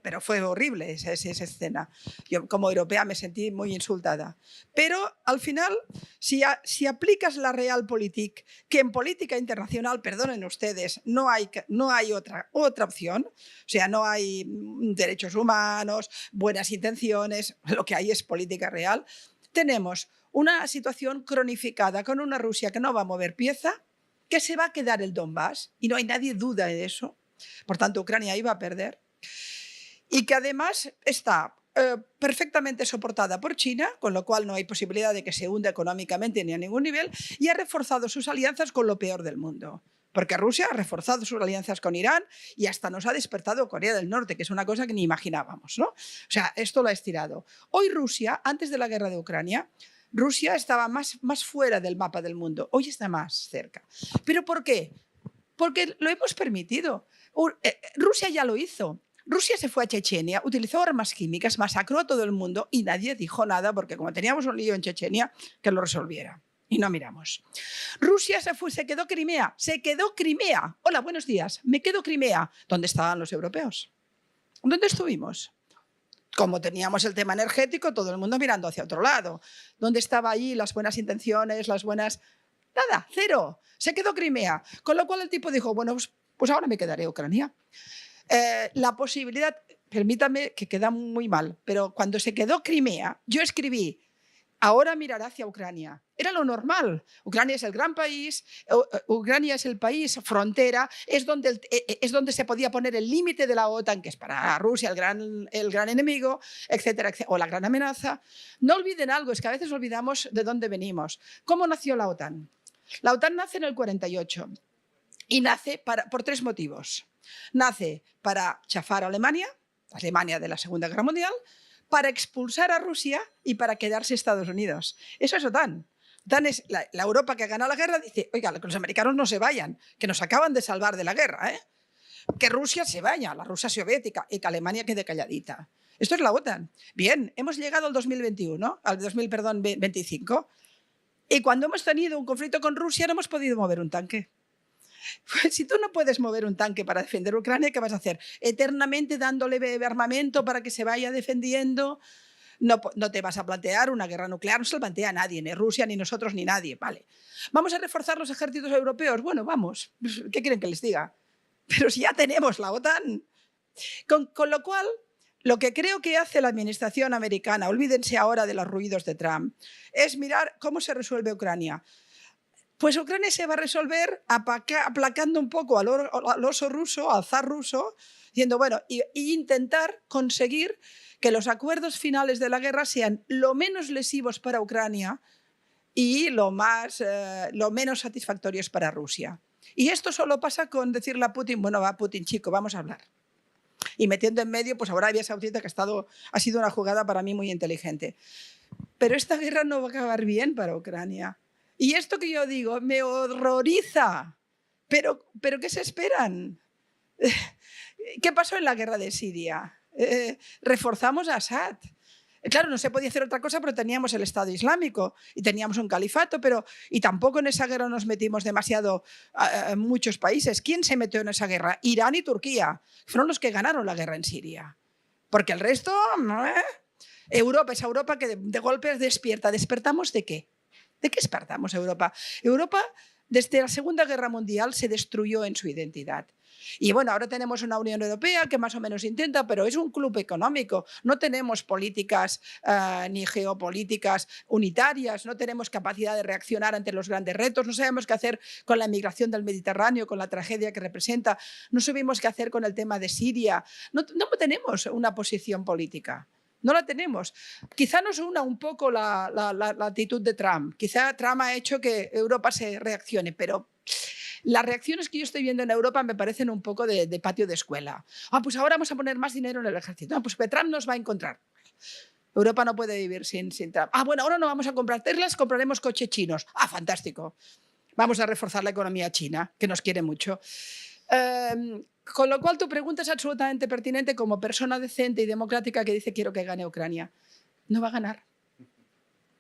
Pero fue horrible esa escena. Yo como europea me sentí muy insultada. Pero al final, si aplicas la realpolitik, que en política internacional, perdonen ustedes, no hay otra opción, o sea, no hay derechos humanos, buenas intenciones, lo que hay es política real, tenemos una situación cronificada con una Rusia que no va a mover pieza, que se va a quedar el Donbass, y no hay nadie duda de eso. Por tanto, Ucrania iba a perder. Y que además está perfectamente soportada por China, con lo cual no hay posibilidad de que se hunda económicamente ni a ningún nivel, y ha reforzado sus alianzas con lo peor del mundo. Porque Rusia ha reforzado sus alianzas con Irán y hasta nos ha despertado Corea del Norte, que es una cosa que ni imaginábamos, ¿no? O sea, esto lo ha estirado. Hoy Rusia, antes de la guerra de Ucrania, Rusia estaba más fuera del mapa del mundo. Hoy está más cerca. ¿Pero por qué? Porque lo hemos permitido. Rusia ya lo hizo. Rusia se fue a Chechenia, utilizó armas químicas, masacró a todo el mundo y nadie dijo nada porque como teníamos un lío en Chechenia, que lo resolviera. Y no miramos. Rusia se quedó Crimea. Se quedó Crimea. Hola, buenos días. Me quedo Crimea. ¿Dónde estaban los europeos? ¿Dónde estuvimos? Como teníamos el tema energético, todo el mundo mirando hacia otro lado. ¿Dónde estaba ahí las buenas intenciones, las buenas...? Nada, cero. Se quedó Crimea. Con lo cual el tipo dijo, bueno, pues ahora me quedaré Ucrania. La posibilidad, permítame que queda muy mal, pero cuando se quedó Crimea, yo escribí, ahora mirará hacia Ucrania. Era lo normal. Ucrania es el gran país, Ucrania es el país frontera, es donde se podía poner el límite de la OTAN, que es para Rusia el gran enemigo, etcétera, etcétera, o la gran amenaza. No olviden algo, es que a veces olvidamos de dónde venimos. ¿Cómo nació la OTAN? La OTAN nace en el 48 y nace por 3 motivos. Nace para chafar a Alemania de la Segunda Guerra Mundial, para expulsar a Rusia y para quedarse Estados Unidos. Eso es OTAN. OTAN es la Europa que gana la guerra, dice, oiga, que los americanos no se vayan, que nos acaban de salvar de la guerra, que Rusia se vaya, la Rusia soviética, y que Alemania quede calladita. Esto es la OTAN. Bien, hemos llegado al 2021, al 2025. Y cuando hemos tenido un conflicto con Rusia no hemos podido mover un tanque. Pues si tú no puedes mover un tanque para defender Ucrania, ¿qué vas a hacer? ¿Eternamente dándole armamento para que se vaya defendiendo? No, no te vas a plantear una guerra nuclear, no se lo plantea nadie, ni Rusia, ni nosotros, ni nadie. Vale. ¿Vamos a reforzar los ejércitos europeos? Bueno, vamos. ¿Qué quieren que les diga? Pero si ya tenemos la OTAN. Con lo cual, lo que creo que hace la administración americana, olvídense ahora de los ruidos de Trump, es mirar cómo se resuelve Ucrania. Pues Ucrania se va a resolver aplacando un poco al oso ruso, al zar ruso, diciendo, bueno, y intentar conseguir que los acuerdos finales de la guerra sean lo menos lesivos para Ucrania y lo menos satisfactorios para Rusia. Y esto solo pasa con decirle a Putin, bueno, va Putin, chico, vamos a hablar. Y metiendo en medio pues Arabia Saudita, que ha sido una jugada para mí muy inteligente. Pero esta guerra no va a acabar bien para Ucrania. Y esto que yo digo me horroriza. ¿Pero qué se esperan? ¿Qué pasó en la guerra de Siria? Reforzamos a Assad. Claro, no se podía hacer otra cosa, pero teníamos el Estado Islámico y teníamos un califato, y tampoco en esa guerra nos metimos demasiado muchos países. ¿Quién se metió en esa guerra? Irán y Turquía. Fueron los que ganaron la guerra en Siria. Porque el resto... Europa, esa Europa que de golpe despierta. ¿Despertamos de qué? ¿De qué despertamos Europa? Europa, desde la Segunda Guerra Mundial, se destruyó en su identidad. Y bueno, ahora tenemos una Unión Europea que más o menos intenta, pero es un club económico. No tenemos políticas ni geopolíticas unitarias, no tenemos capacidad de reaccionar ante los grandes retos, no sabemos qué hacer con la emigración del Mediterráneo, con la tragedia que representa, no sabemos qué hacer con el tema de Siria. No tenemos una posición política. No la tenemos. Quizá nos una un poco la actitud de Trump. Quizá Trump ha hecho que Europa se reaccione, pero las reacciones que yo estoy viendo en Europa me parecen un poco de patio de escuela. Pues ahora vamos a poner más dinero en el ejército. No, pues Trump nos va a encontrar. Europa no puede vivir sin Trump. Bueno, ahora no vamos a comprar Teslas, compraremos coches chinos. Fantástico. Vamos a reforzar la economía china, que nos quiere mucho. Con lo cual tu pregunta es absolutamente pertinente como persona decente y democrática que dice quiero que gane Ucrania. No va a ganar.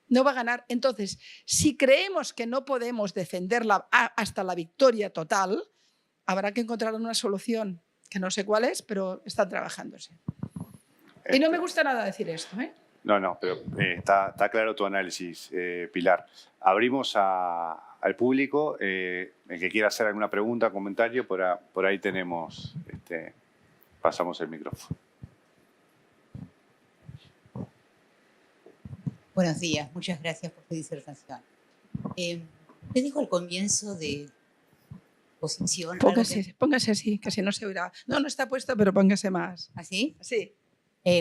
No va a ganar. Entonces, si creemos que no podemos defenderla hasta la victoria total, habrá que encontrar una solución, que no sé cuál es, pero está trabajándose. Y no me gusta nada decir esto, ¿eh? No, pero está claro tu análisis, Pilar. Abrimos al público, el que quiera hacer alguna pregunta, comentario, por ahí tenemos, pasamos el micrófono. Buenos días, muchas gracias por su disertación. Usted dijo al comienzo de posición... Póngase así, que si no se oirá. No está puesto, pero póngase más. ¿Así? Sí.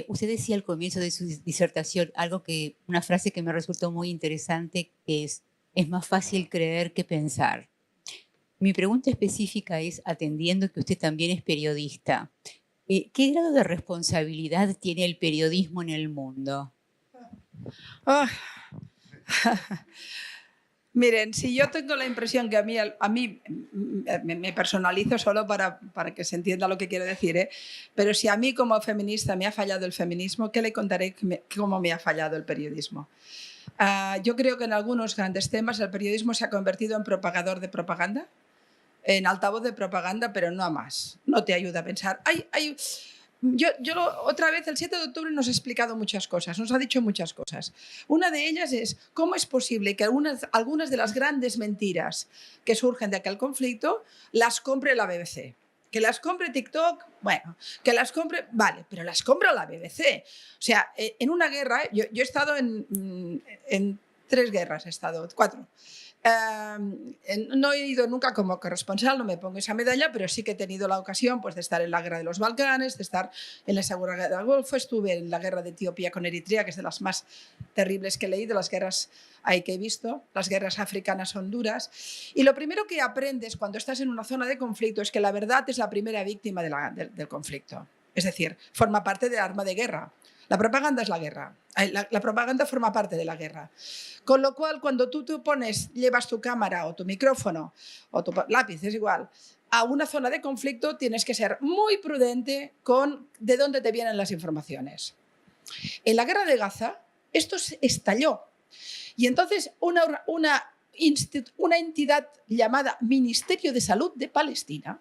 Usted decía al comienzo de su disertación una frase que me resultó muy interesante, que es más fácil creer que pensar. Mi pregunta específica es, atendiendo que usted también es periodista, ¿qué grado de responsabilidad tiene el periodismo en el mundo? Miren, si yo tengo la impresión que a mí me personalizo solo para que se entienda lo que quiero decir, pero si a mí como feminista me ha fallado el feminismo, ¿qué le contaré cómo me ha fallado el periodismo? Yo creo que en algunos grandes temas el periodismo se ha convertido en propagador de propaganda, en altavoz de propaganda, pero no a más. No te ayuda a pensar. Otra vez, el 7 de octubre nos ha explicado muchas cosas, nos ha dicho muchas cosas. Una de ellas es cómo es posible que algunas de las grandes mentiras que surgen de aquel conflicto las compre la BBC. Que las compre TikTok, bueno, que las compre, vale, pero las compra la BBC. O sea, en una guerra, yo he estado en 3 guerras, 4. No he ido nunca como corresponsal, no me pongo esa medalla, pero sí que he tenido la ocasión pues, de estar en la guerra de los Balcanes, de estar en la Segunda Guerra del Golfo, estuve en la guerra de Etiopía con Eritrea, que es de las más terribles que he leído, las guerras que he visto, las guerras africanas son duras. Y lo primero que aprendes cuando estás en una zona de conflicto es que la verdad es la primera víctima del conflicto. Es decir, forma parte del arma de guerra. La propaganda es la guerra. La propaganda forma parte de la guerra. Con lo cual, cuando tú llevas tu cámara o tu micrófono o tu lápiz, es igual, a una zona de conflicto tienes que ser muy prudente con de dónde te vienen las informaciones. En la guerra de Gaza, esto estalló. Y entonces una entidad llamada Ministerio de Salud de Palestina,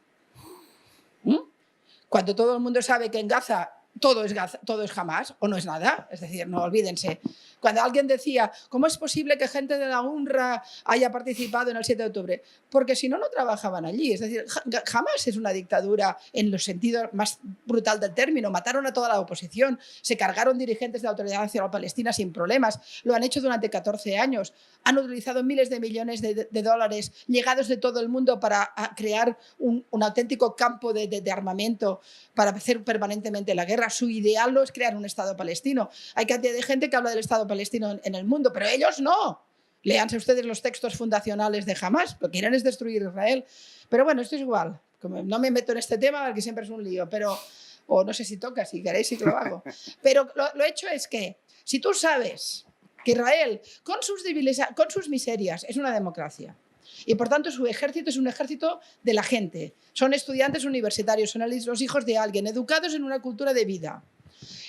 cuando todo el mundo sabe que en Gaza todo es Hamás o no es nada, es decir, no olvídense. Cuando alguien decía, ¿cómo es posible que gente de la UNRWA haya participado en el 7 de octubre? Porque si no, no trabajaban allí. Es decir, Hamás es una dictadura en los sentidos más brutal del término. Mataron a toda la oposición, se cargaron dirigentes de la Autoridad Nacional Palestina sin problemas, lo han hecho durante 14 años, han utilizado miles de millones de dólares llegados de todo el mundo para crear un auténtico campo de armamento para hacer permanentemente la guerra. Su ideal no es crear un Estado palestino. Hay cantidad de gente que habla del Estado palestino en el mundo, pero ellos no. Léanse ustedes los textos fundacionales de Hamás, lo que quieren es destruir Israel. Pero bueno, esto es igual. Como no me meto en este tema porque siempre es un lío, pero, o no sé si toca, si queréis sí que lo hago. Pero lo hecho es que si tú sabes que Israel, con sus miserias, es una democracia, y por tanto su ejército es un ejército de la gente, son estudiantes universitarios, son los hijos de alguien, educados en una cultura de vida.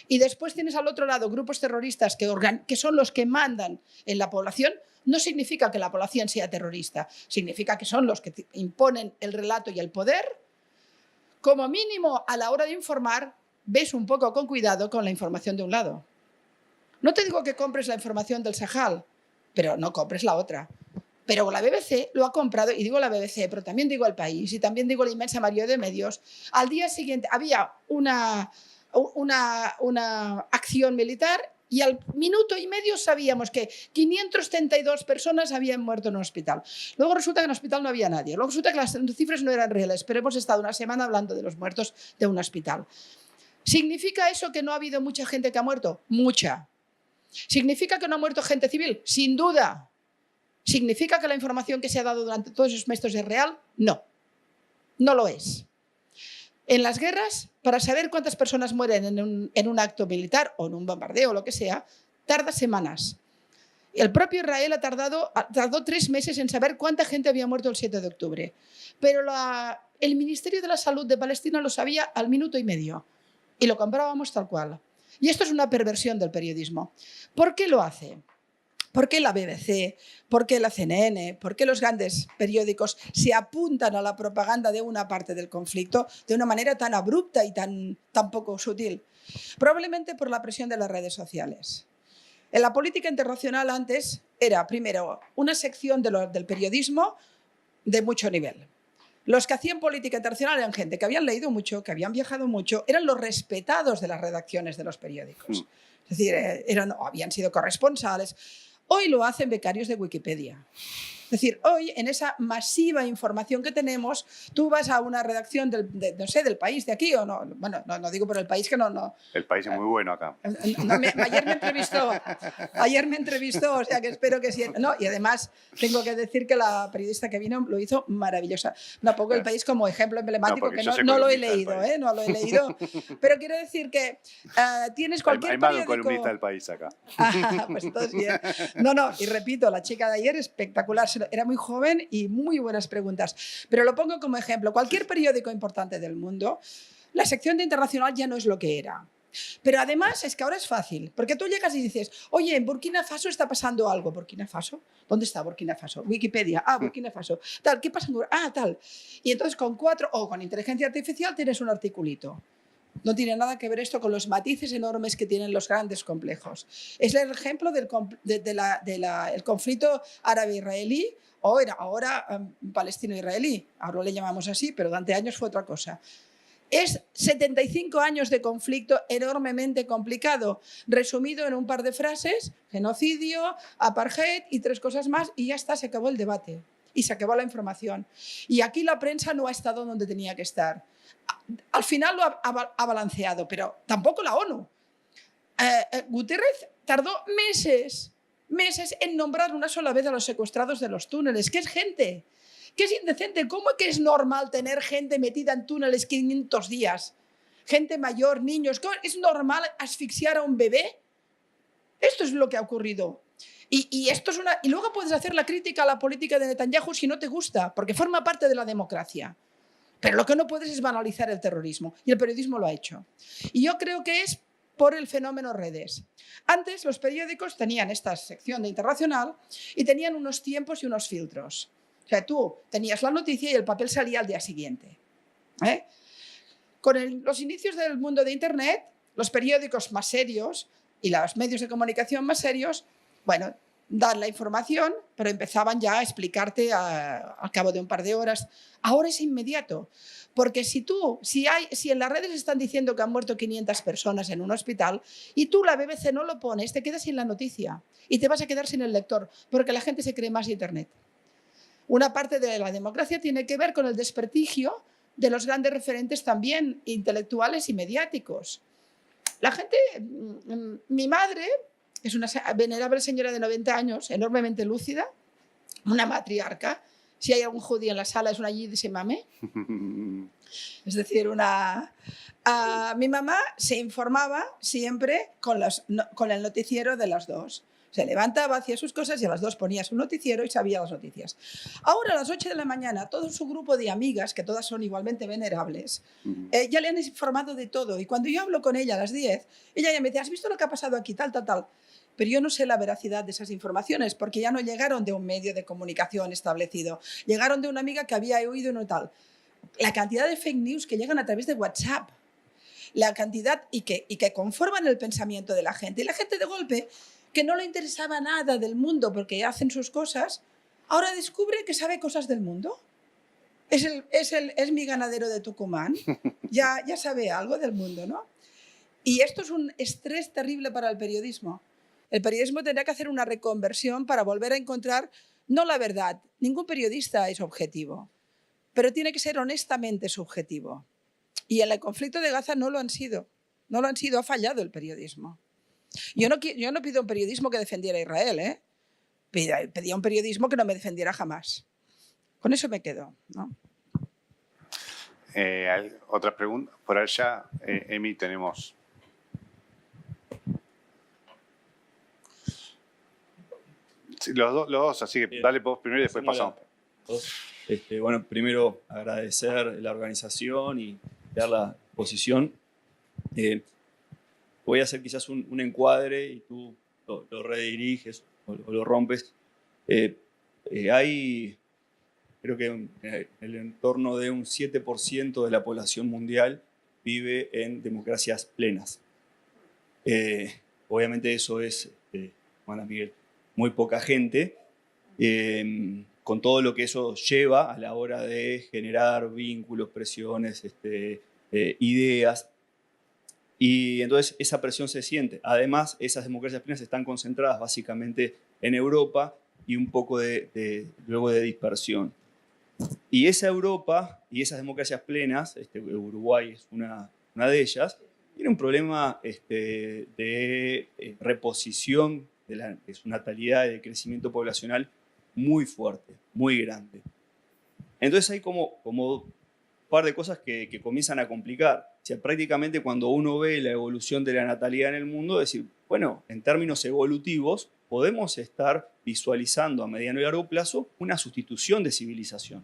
Y después tienes al otro lado grupos terroristas que son los que mandan en la población. No significa que la población sea terrorista, significa que son los que imponen el relato y el poder. Como mínimo, a la hora de informar, ves un poco con cuidado con la información de un lado. No te digo que compres la información del Sahel, pero no compres la otra. Pero la BBC lo ha comprado, y digo la BBC, pero también digo El País y también digo la inmensa mayoría de medios. Al día siguiente había una acción militar y al minuto y medio sabíamos que 532 personas habían muerto en un hospital. Luego resulta que en el hospital no había nadie. Luego resulta que las cifras no eran reales, pero hemos estado una semana hablando de los muertos de un hospital. ¿Significa eso que no ha habido mucha gente que ha muerto? Mucha. ¿Significa que no ha muerto gente civil? Sin duda. ¿Significa que la información que se ha dado durante todos esos meses es real? No. No lo es. En las guerras, para saber cuántas personas mueren en un acto militar o en un bombardeo o lo que sea, tarda semanas. El propio Israel tardó 3 meses en saber cuánta gente había muerto el 7 de octubre. Pero el Ministerio de la Salud de Palestina lo sabía al minuto y medio. Y lo comprábamos tal cual. Y esto es una perversión del periodismo. ¿Por qué lo hace? ¿Por qué la BBC? ¿Por qué la CNN? ¿Por qué los grandes periódicos se apuntan a la propaganda de una parte del conflicto de una manera tan abrupta y tan poco sutil? Probablemente por la presión de las redes sociales. En la política internacional antes era, primero, una sección del periodismo de mucho nivel. Los que hacían política internacional eran gente que habían leído mucho, que habían viajado mucho, eran los respetados de las redacciones de los periódicos. Es decir, habían sido corresponsales. Hoy lo hacen becarios de Wikipedia. Es decir, hoy en esa masiva información que tenemos, tú vas a una redacción no sé, del País de aquí o no. Bueno, no digo por El País que no. El País es muy bueno acá. Ayer me entrevistó, o sea que espero que sí. No, y además tengo que decir que la periodista que vino lo hizo maravillosa. No pongo El País como ejemplo emblemático, que no lo he leído, no lo he leído. Pero quiero decir que tienes cualquier hay más de un periódico... columnista del País acá. Pues entonces bien. No, y repito, la chica de ayer espectacular. Era muy joven y muy buenas preguntas. Pero lo pongo como ejemplo. Cualquier periódico importante del mundo, la sección de internacional ya no es lo que era. Pero además es que ahora es fácil, porque tú llegas y dices, oye, en Burkina Faso está pasando algo. ¿Burkina Faso? ¿Dónde está Burkina Faso? Wikipedia. Burkina Faso. Tal, ¿qué pasa en Burkina? Tal. Y entonces con inteligencia artificial tienes un articulito. No tiene nada que ver esto con los matices enormes que tienen los grandes complejos. Es el ejemplo del conflicto árabe-israelí, o era ahora palestino-israelí. Ahora le llamamos así, pero durante años fue otra cosa. Es 75 años de conflicto enormemente complicado, resumido en un par de frases: genocidio, apartheid y 3 cosas más, y ya está, se acabó el debate. Y se acabó la información. Y aquí la prensa no ha estado donde tenía que estar. Al final lo ha balanceado, pero tampoco la ONU. Guterres tardó meses en nombrar una sola vez a los secuestrados de los túneles. ¿Qué es gente? ¿Qué es indecente? ¿Cómo que es normal tener gente metida en túneles 500 días? Gente mayor, niños. ¿Es normal asfixiar a un bebé? Esto es lo que ha ocurrido. Y luego puedes hacer la crítica a la política de Netanyahu si no te gusta, porque forma parte de la democracia. Pero lo que no puedes es banalizar el terrorismo, y el periodismo lo ha hecho. Y yo creo que es por el fenómeno redes. Antes los periódicos tenían esta sección de internacional y tenían unos tiempos y unos filtros. O sea, tú tenías la noticia y el papel salía al día siguiente. Con los inicios del mundo de Internet, los periódicos más serios y los medios de comunicación más serios, bueno, dan la información, pero empezaban ya a explicarte al cabo de un par de horas. Ahora es inmediato, porque si en las redes están diciendo que han muerto 500 personas en un hospital y tú, la BBC, no lo pones, te quedas sin la noticia y te vas a quedar sin el lector, porque la gente se cree más Internet. Una parte de la democracia tiene que ver con el desprestigio de los grandes referentes también intelectuales y mediáticos. La gente, mi madre es una venerable señora de 90 años, enormemente lúcida, una matriarca. Si hay algún judío en la sala, es una yiddish mame. Es decir, mi mamá se informaba siempre con el noticiero de las dos. Se levantaba, hacía sus cosas y a las 2 ponía su noticiero y sabía las noticias. Ahora, a las 8 de la mañana, todo su grupo de amigas, que todas son igualmente venerables, ya le han informado de todo. Y cuando yo hablo con ella a las 10, ella ya me dice, ¿has visto lo que ha pasado aquí? Tal, tal, tal. Pero yo no sé la veracidad de esas informaciones, porque ya no llegaron de un medio de comunicación establecido. Llegaron de una amiga que había oído y tal. La cantidad de fake news que llegan a través de WhatsApp, la cantidad y que conforman el pensamiento de la gente. Y la gente de golpe, que no le interesaba nada del mundo porque hacen sus cosas, ahora descubre que sabe cosas del mundo. Es mi ganadero de Tucumán, ya sabe algo del mundo, ¿no? Y esto es un estrés terrible para el periodismo. El periodismo tendrá que hacer una reconversión para volver a encontrar, no la verdad, ningún periodista es objetivo, pero tiene que ser honestamente subjetivo. Y en el conflicto de Gaza no lo han sido, ha fallado el periodismo. Yo no pido un periodismo que defendiera a Israel, ¿eh? Pedía un periodismo que no me defendiera jamás. Con eso me quedo, ¿no? Otra pregunta. Por allá, Emi, tenemos. Sí, los dos, así que dale vos primero y después pasamos. Bueno, primero agradecer la organización y dar la exposición. Voy a hacer quizás un encuadre y tú lo rediriges o lo rompes. Hay, creo que en el entorno de un 7% de la población mundial vive en democracias plenas. Obviamente eso es, Juan Miguel, muy poca gente, con todo lo que eso lleva a la hora de generar vínculos, presiones, ideas. Y entonces esa presión se siente. Además, esas democracias plenas están concentradas básicamente en Europa y un poco luego de dispersión. Y esa Europa y esas democracias plenas, Uruguay es una de ellas, tiene un problema de reposición de su natalidad y de crecimiento poblacional muy fuerte, muy grande. Entonces hay como un par de cosas que comienzan a complicar. O sea, prácticamente cuando uno ve la evolución de la natalidad en el mundo, decir, bueno, en términos evolutivos, podemos estar visualizando a mediano y largo plazo una sustitución de civilización.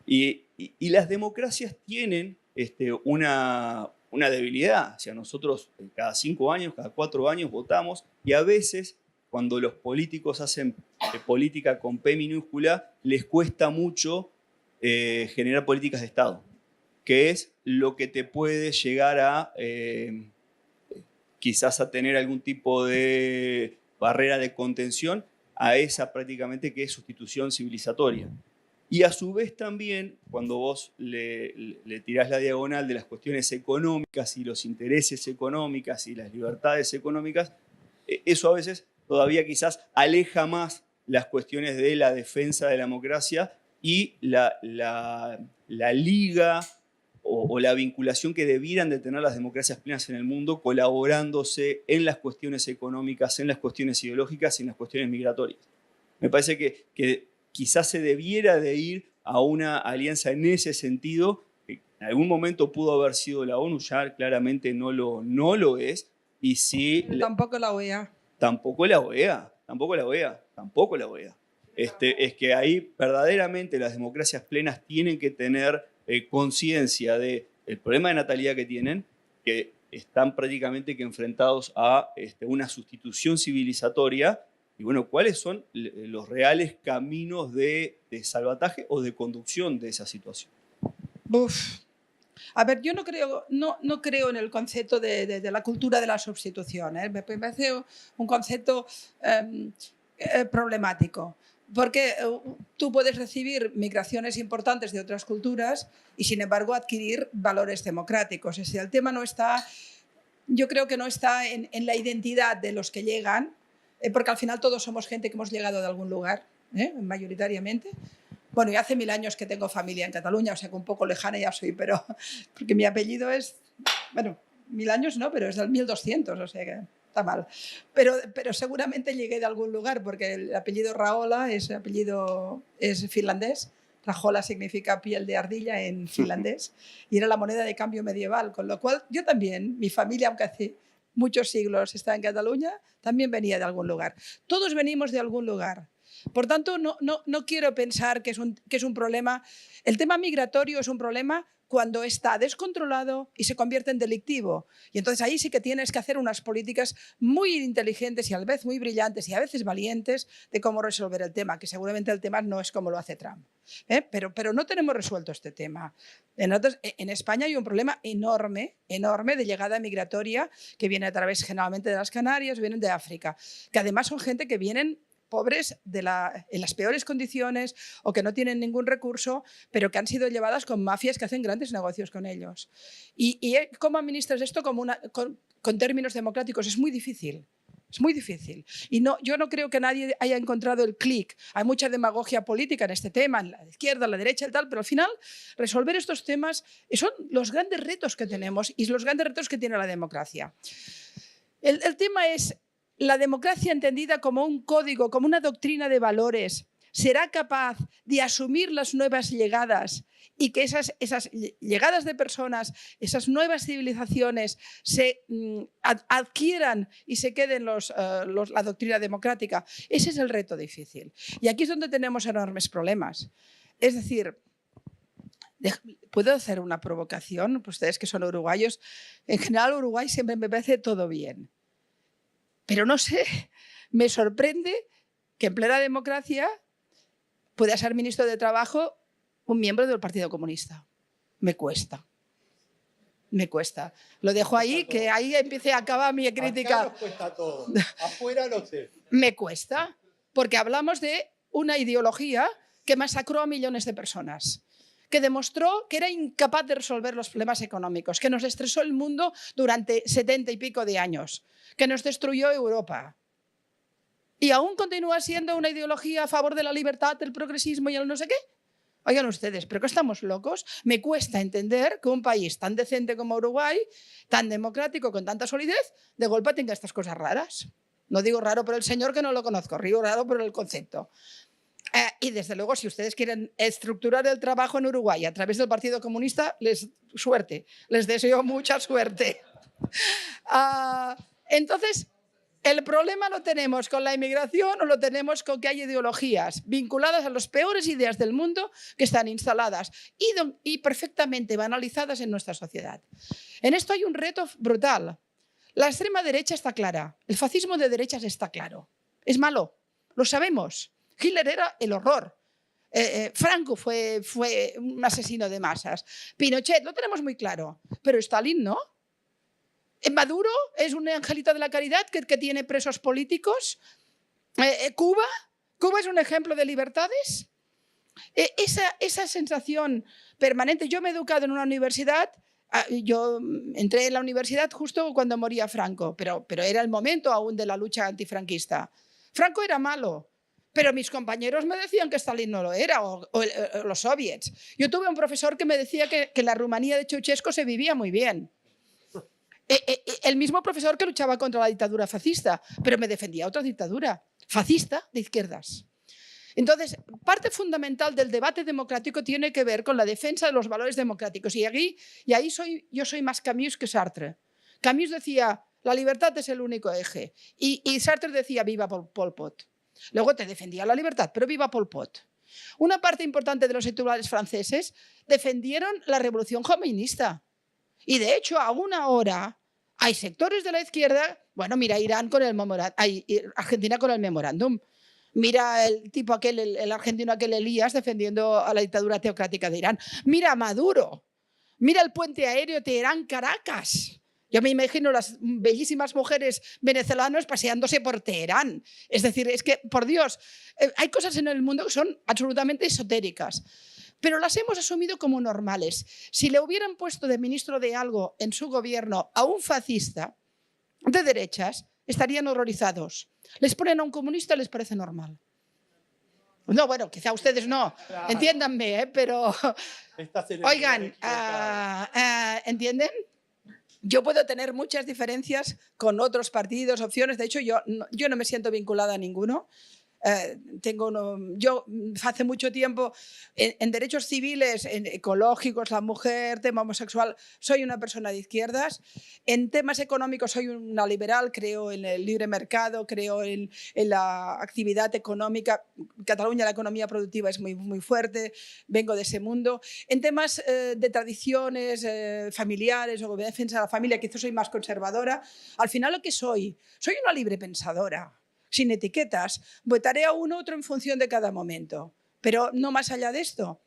Y las democracias tienen una debilidad. O sea, nosotros cada 5 años, cada 4 años votamos y a veces cuando los políticos hacen política con P minúscula, les cuesta mucho generar políticas de Estado, que es lo que te puede llegar a quizás a tener algún tipo de barrera de contención a esa prácticamente que es sustitución civilizatoria. Y a su vez también, cuando vos le tirás la diagonal de las cuestiones económicas y los intereses económicos y las libertades económicas, eso a veces todavía quizás aleja más las cuestiones de la defensa de la democracia y la liga o la vinculación que debieran de tener las democracias plenas en el mundo colaborándose en las cuestiones económicas, en las cuestiones ideológicas y en las cuestiones migratorias. Me parece que quizás se debiera de ir a una alianza en ese sentido, que en algún momento pudo haber sido la ONU, ya claramente no lo es, y sí... Tampoco la OEA. Tampoco la OEA, tampoco la OEA, tampoco la OEA. Es que ahí verdaderamente las democracias plenas tienen que tener conciencia del problema de natalidad que tienen, que están prácticamente que enfrentados a una sustitución civilizatoria. Y bueno, ¿cuáles son los reales caminos de salvataje o de conducción de esa situación? Uf. A ver, yo no creo en el concepto de la cultura de la sustitución. Me parece un concepto problemático. Porque tú puedes recibir migraciones importantes de otras culturas y, sin embargo, adquirir valores democráticos. Es decir, el tema no está, yo creo que no está en la identidad de los que llegan, porque al final todos somos gente que hemos llegado de algún lugar, mayoritariamente. Bueno, y hace 1000 años que tengo familia en Cataluña, o sea que un poco lejana ya soy, pero porque mi apellido es, bueno, 1000 años no, pero es del 1200, o sea que está mal. Pero seguramente llegué de algún lugar, porque el apellido Rahola es finlandés. Rahola significa piel de ardilla en finlandés y era la moneda de cambio medieval, con lo cual yo también, mi familia, aunque hace muchos siglos está en Cataluña, también venía de algún lugar. Todos venimos de algún lugar. Por tanto, no quiero pensar que es un problema. El tema migratorio es un problema cuando está descontrolado y se convierte en delictivo. Y entonces ahí sí que tienes que hacer unas políticas muy inteligentes y a la vez muy brillantes y a veces valientes de cómo resolver el tema, que seguramente el tema no es como lo hace Trump. Pero no tenemos resuelto este tema. En España hay un problema enorme de llegada migratoria que viene a través generalmente de las Canarias, vienen de África, que además son gente que vienen pobres en las peores condiciones o que no tienen ningún recurso, pero que han sido llevadas con mafias que hacen grandes negocios con ellos. ¿Y cómo administras esto con términos democráticos? Es muy difícil. Es muy difícil. Y yo no creo que nadie haya encontrado el clic. Hay mucha demagogia política en este tema, en la izquierda, en la derecha y tal, pero al final resolver estos temas son los grandes retos que tenemos y los grandes retos que tiene la democracia. El tema es: la democracia entendida como un código, como una doctrina de valores, será capaz de asumir las nuevas llegadas y que esas llegadas de personas, esas nuevas civilizaciones se adquieran y se queden la doctrina democrática. Ese es el reto difícil. Y aquí es donde tenemos enormes problemas. Es decir, ¿puedo hacer una provocación? Ustedes que son uruguayos, en general Uruguay siempre me parece todo bien. Pero no sé, me sorprende que en plena democracia pueda ser ministro de Trabajo un miembro del Partido Comunista. Me cuesta. Me cuesta. Lo dejo ahí, que ahí empiece a acabar mi crítica. Acá nos cuesta todo. Afuera no sé. Me cuesta, porque hablamos de una ideología que masacró a millones de personas, que demostró que era incapaz de resolver los problemas económicos, que nos estresó el mundo durante 70 y pico de años, que nos destruyó Europa. Y aún continúa siendo una ideología a favor de la libertad, del progresismo y el no sé qué. Oigan ustedes, ¿pero qué estamos locos? Me cuesta entender que un país tan decente como Uruguay, tan democrático, con tanta solidez, de golpe tenga estas cosas raras. No digo raro por el señor, que no lo conozco, digo raro por el concepto. Y desde luego, si ustedes quieren estructurar el trabajo en Uruguay a través del Partido Comunista, suerte, les deseo mucha suerte. Entonces, el problema lo tenemos con la inmigración o lo tenemos con que hay ideologías vinculadas a las peores ideas del mundo que están instaladas y perfectamente banalizadas en nuestra sociedad. En esto hay un reto brutal. La extrema derecha está clara, el fascismo de derechas está claro. Es malo, lo sabemos. Hitler era el horror. Franco fue un asesino de masas. Pinochet, lo tenemos muy claro. Pero Stalin no. Maduro es un angelito de la caridad que tiene presos políticos. Cuba es un ejemplo de libertades. Esa sensación permanente. Yo me he educado en una universidad. Yo entré en la universidad justo cuando moría Franco, pero era el momento aún de la lucha antifranquista. Franco era malo, pero mis compañeros me decían que Stalin no lo era, o los soviets. Yo tuve un profesor que me decía que en la Rumanía de Ceausescu se vivía muy bien. El mismo profesor que luchaba contra la dictadura fascista, pero me defendía otra dictadura, fascista de izquierdas. Entonces, parte fundamental del debate democrático tiene que ver con la defensa de los valores democráticos. Y ahí yo soy más Camus que Sartre. Camus decía, la libertad es el único eje. Y Sartre decía, viva Pol Pot. Luego te defendía la libertad, pero viva Pol Pot. Una parte importante de los intelectuales franceses defendieron la revolución jomeinista. Y de hecho, aún ahora, Hay sectores de la izquierda, bueno, mira Irán con el Argentina con el memorándum. Mira el tipo aquel, el argentino aquel Elías defendiendo a la dictadura teocrática de Irán. Mira a Maduro. Mira el puente aéreo Teherán-Caracas. Yo me imagino las bellísimas mujeres venezolanas paseándose por Teherán. Es decir, es que, por Dios, hay cosas en el mundo que son absolutamente esotéricas, pero las hemos asumido como normales. Si le hubieran puesto de ministro de algo en su gobierno a un fascista de derechas, estarían horrorizados. Les ponen a un comunista y les parece normal. No, bueno, quizá ustedes no, entiéndanme, pero... Oigan, ¿entienden? Yo puedo tener muchas diferencias con otros partidos, opciones. De hecho, yo no me siento vinculada a ninguno. Yo hace mucho tiempo en derechos civiles, en ecológicos, la mujer, tema homosexual, soy una persona de izquierdas. En temas económicos soy una liberal, creo en el libre mercado, creo en la actividad económica. En Cataluña la economía productiva es muy, muy fuerte, vengo de ese mundo. En temas de tradiciones familiares o de defensa de la familia, quizás soy más conservadora. Al final lo que soy una libre pensadora. Sin etiquetas, votaré a uno u otro en función de cada momento, pero no más allá de esto.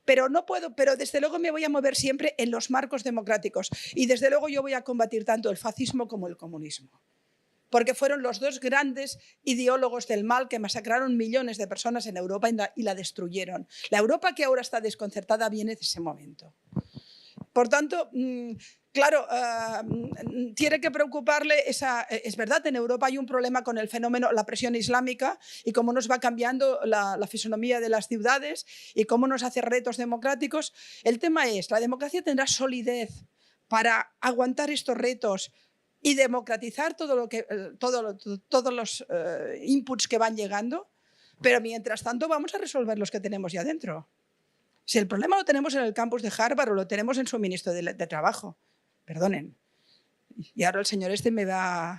Pero no puedo, pero desde luego me voy a mover siempre en los marcos democráticos y desde luego yo voy a combatir tanto el fascismo como el comunismo, porque fueron los dos grandes ideólogos del mal que masacraron millones de personas en Europa y la destruyeron. La Europa que ahora está desconcertada viene de ese momento. Por tanto, claro, tiene que preocuparle es verdad, en Europa hay un problema con el fenómeno, la presión islámica y cómo nos va cambiando la fisonomía de las ciudades y cómo nos hace retos democráticos. El tema es, la democracia tendrá solidez para aguantar estos retos y democratizar todos los inputs que van llegando, pero mientras tanto vamos a resolver los que tenemos ya dentro. Si el problema lo tenemos en el campus de Harvard o lo tenemos en su ministro de Trabajo, perdonen. Y ahora el señor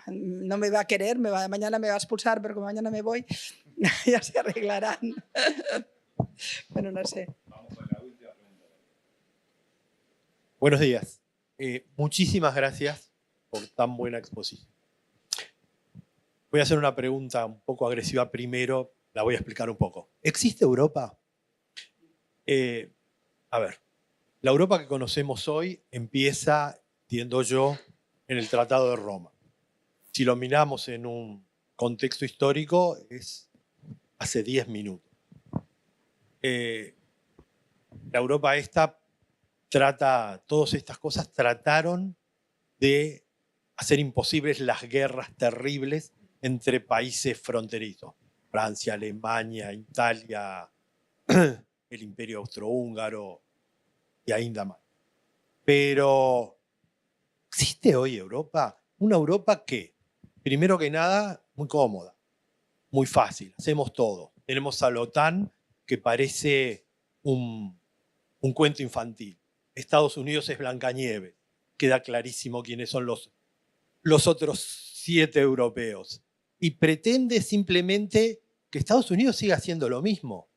no me va a querer, mañana me va a expulsar, pero como mañana me voy, ya se arreglarán. Bueno, no sé. Buenos días. Muchísimas gracias por tan buena exposición. Voy a hacer una pregunta un poco agresiva primero, la voy a explicar un poco. ¿Existe Europa? A ver, la Europa que conocemos hoy empieza, entiendo yo, en el Tratado de Roma. Si lo miramos en un contexto histórico, es hace 10 minutos. La Europa esta todas estas cosas trataron de hacer imposibles las guerras terribles entre países fronterizos. Francia, Alemania, Italia, el Imperio Austrohúngaro y ainda más. Pero, ¿existe hoy Europa? Una Europa que, primero que nada, muy cómoda, muy fácil, hacemos todo. Tenemos a la OTAN, que parece un cuento infantil. Estados Unidos es Blancanieves. Queda clarísimo quiénes son los otros 7 europeos. Y pretende simplemente que Estados Unidos siga haciendo lo mismo.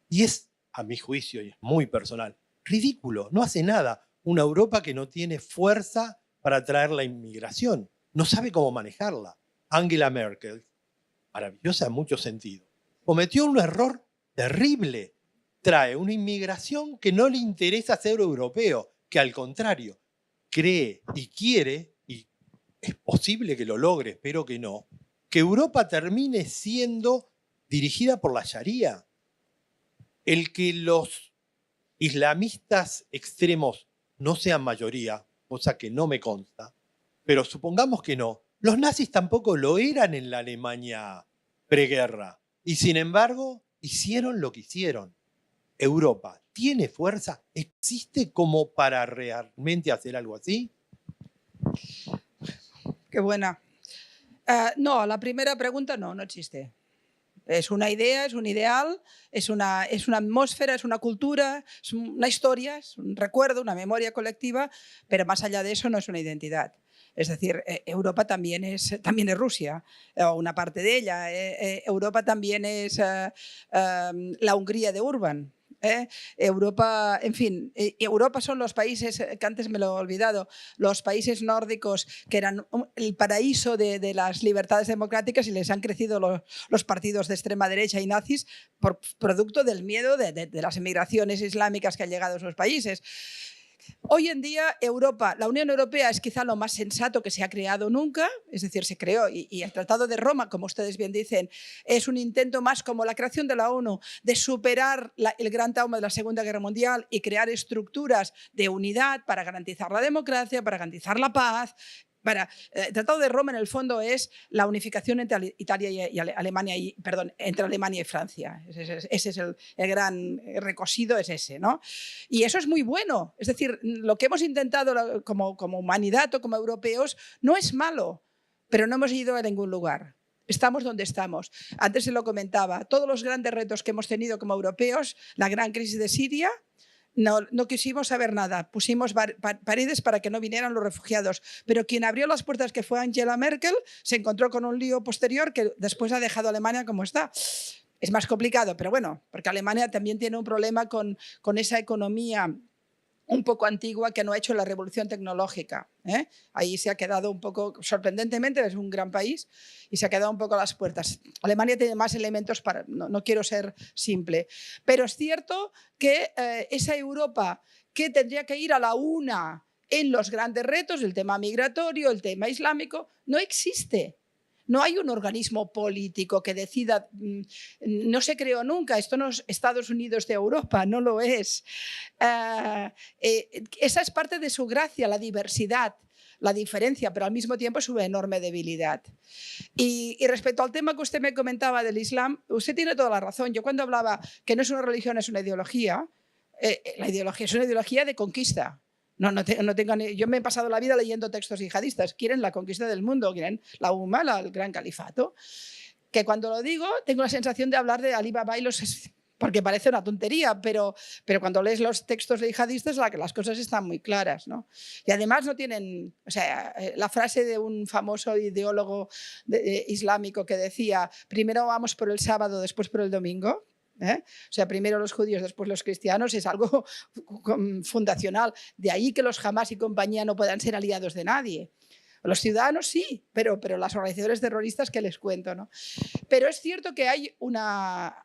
Y es, a mi juicio, y es muy personal, ridículo. No hace nada. Una Europa que no tiene fuerza para atraer la inmigración. No sabe cómo manejarla. Angela Merkel, maravillosa en muchos sentidos, cometió un error terrible. Trae una inmigración que no le interesa ser europeo, que al contrario, cree y quiere, y es posible que lo logre, espero que no, que Europa termine siendo dirigida por la Sharia. El que los islamistas extremos no sean mayoría, cosa que no me consta, pero supongamos que no, los nazis tampoco lo eran en la Alemania preguerra, y sin embargo hicieron lo que hicieron. Europa tiene fuerza, existe como para realmente hacer algo así. Qué buena. No, la primera pregunta no existe. Es una idea, es un ideal, es una atmósfera, es una cultura, es una historia, es un recuerdo, una memoria colectiva, pero más allá de eso no es una identidad. Es decir, Europa también es Rusia, o una parte de ella. Europa también es la Hungría de Orbán. Europa, en fin, Europa son los países, que antes me lo he olvidado, los países nórdicos que eran el paraíso de las libertades democráticas y les han crecido los partidos de extrema derecha y nazis por producto del miedo de las emigraciones islámicas que han llegado a esos países. Hoy en día Europa, la Unión Europea es quizá lo más sensato que se ha creado nunca, es decir, se creó y el Tratado de Roma, como ustedes bien dicen, es un intento más como la creación de la ONU, de superar el gran trauma de la Segunda Guerra Mundial y crear estructuras de unidad para garantizar la democracia, para garantizar la paz. El Tratado de Roma en el fondo es la unificación entre Italia y Alemania, entre Alemania y Francia. Ese es el gran recosido, es ese, ¿no? Y eso es muy bueno. Es decir, lo que hemos intentado como humanidad o como europeos no es malo, pero no hemos ido a ningún lugar. Estamos donde estamos. Antes se lo comentaba, todos los grandes retos que hemos tenido como europeos, la gran crisis de Siria, no quisimos saber nada, pusimos paredes para que no vinieran los refugiados, pero quien abrió las puertas, que fue Angela Merkel, se encontró con un lío posterior que después ha dejado a Alemania como está. Es más complicado, pero bueno, porque Alemania también tiene un problema con esa economía un poco antigua que no ha hecho la revolución tecnológica. Ahí se ha quedado un poco, sorprendentemente, es un gran país y se ha quedado un poco a las puertas. Alemania tiene más elementos para, no quiero ser simple, pero es cierto que esa Europa que tendría que ir a la una en los grandes retos, el tema migratorio, el tema islámico, no existe. No hay un organismo político que decida, no se creó nunca, esto no es Estados Unidos de Europa, no lo es. Esa es parte de su gracia, la diversidad, la diferencia, pero al mismo tiempo su enorme debilidad. Y respecto al tema que usted me comentaba del Islam, usted tiene toda la razón. Yo cuando hablaba que no es una religión, es una ideología, la ideología es una ideología de conquista. Yo me he pasado la vida leyendo textos yihadistas. Quieren la conquista del mundo, quieren la Umma, el gran califato. Que cuando lo digo, tengo la sensación de hablar de Ali Baba y porque parece una tontería, pero cuando lees los textos de yihadistas las cosas están muy claras, ¿no? Y además no tienen, o sea, la frase de un famoso ideólogo islámico que decía, primero vamos por el sábado, después por el domingo. O sea, primero los judíos, después los cristianos, es algo fundacional. De ahí que los Hamas y compañía no puedan ser aliados de nadie. Los ciudadanos sí, pero las organizaciones terroristas, ¿qué les cuento, no? Pero es cierto que hay una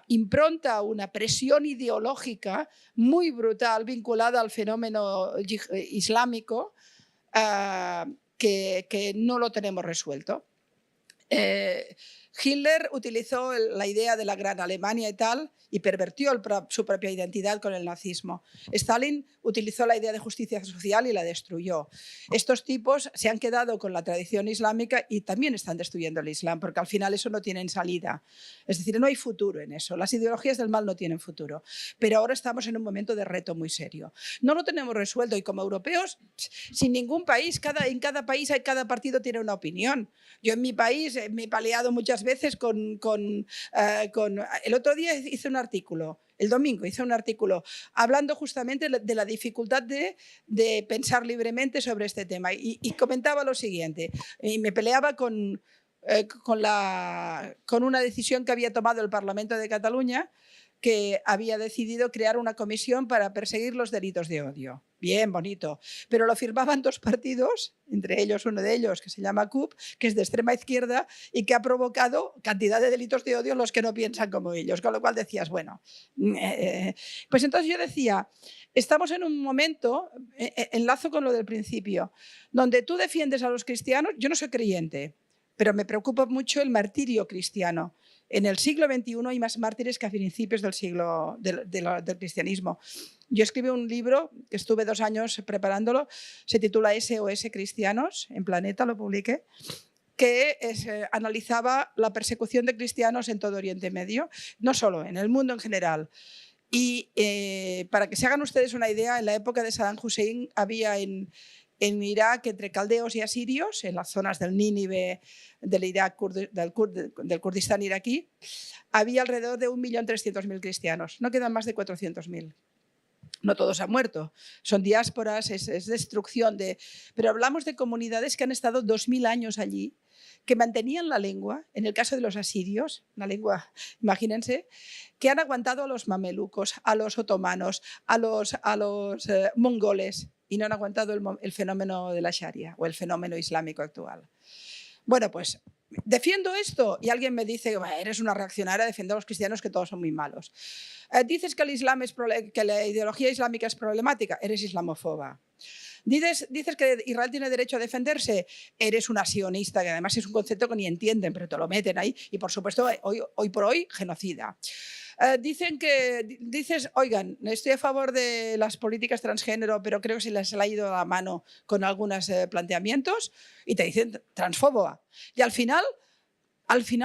impronta, una presión ideológica muy brutal vinculada al fenómeno islámico que no lo tenemos resuelto. Hitler utilizó la idea de la gran Alemania y tal y pervertió su propia identidad con el nazismo. Stalin utilizó la idea de justicia social y la destruyó. Estos tipos se han quedado con la tradición islámica y también están destruyendo el Islam, porque al final eso no tiene salida. Es decir, no hay futuro en eso. Las ideologías del mal no tienen futuro. Pero ahora estamos en un momento de reto muy serio. No lo tenemos resuelto y como europeos, sin ningún país, en cada país cada partido tiene una opinión. Yo en mi país me he peleado muchas veces el otro día hice un artículo, el domingo hice un artículo hablando justamente de la dificultad de pensar libremente sobre este tema y comentaba lo siguiente, y me peleaba con una decisión que había tomado el Parlamento de Cataluña, que había decidido crear una comisión para perseguir los delitos de odio. Bien, bonito. Pero lo firmaban dos partidos, entre ellos uno de ellos que se llama CUP, que es de extrema izquierda y que ha provocado cantidad de delitos de odio en los que no piensan como ellos. Con lo cual decías, bueno, pues entonces yo decía, estamos en un momento, enlazo con lo del principio, donde tú defiendes a los cristianos. Yo no soy creyente, pero me preocupa mucho el martirio cristiano. En el siglo XXI hay más mártires que a principios del del cristianismo. Yo escribí un libro, que estuve 2 años preparándolo, se titula SOS Cristianos, en Planeta lo publiqué, que analizaba la persecución de cristianos en todo Oriente Medio, no solo, en el mundo en general. Y para que se hagan ustedes una idea, en la época de Saddam Hussein había en Irak, entre caldeos y asirios, en las zonas del Nínive, del Irak, del Kurdistán iraquí, había alrededor de 1.300.000 cristianos. No quedan más de 400.000. No todos han muerto, son diásporas, es destrucción de... Pero hablamos de comunidades que han estado 2000 años allí, que mantenían la lengua, en el caso de los asirios, la lengua, imagínense, que han aguantado a los mamelucos, a los otomanos, a los mongoles, y no han aguantado el fenómeno de la Sharia o el fenómeno islámico actual. Bueno, pues defiendo esto y alguien me dice, eres una reaccionaria, defiendo a los cristianos que todos son muy malos. Dices que, que la ideología islámica es problemática, eres islamofoba. Dices que Israel tiene derecho a defenderse, eres una sionista, que además es un concepto que ni entienden, pero te lo meten ahí, y por supuesto, hoy por hoy, genocida. Dices, oigan, estoy a favor de las políticas transgénero, pero creo que se les ha ido a la mano con algunos planteamientos, y te dicen transfóboa. Y al final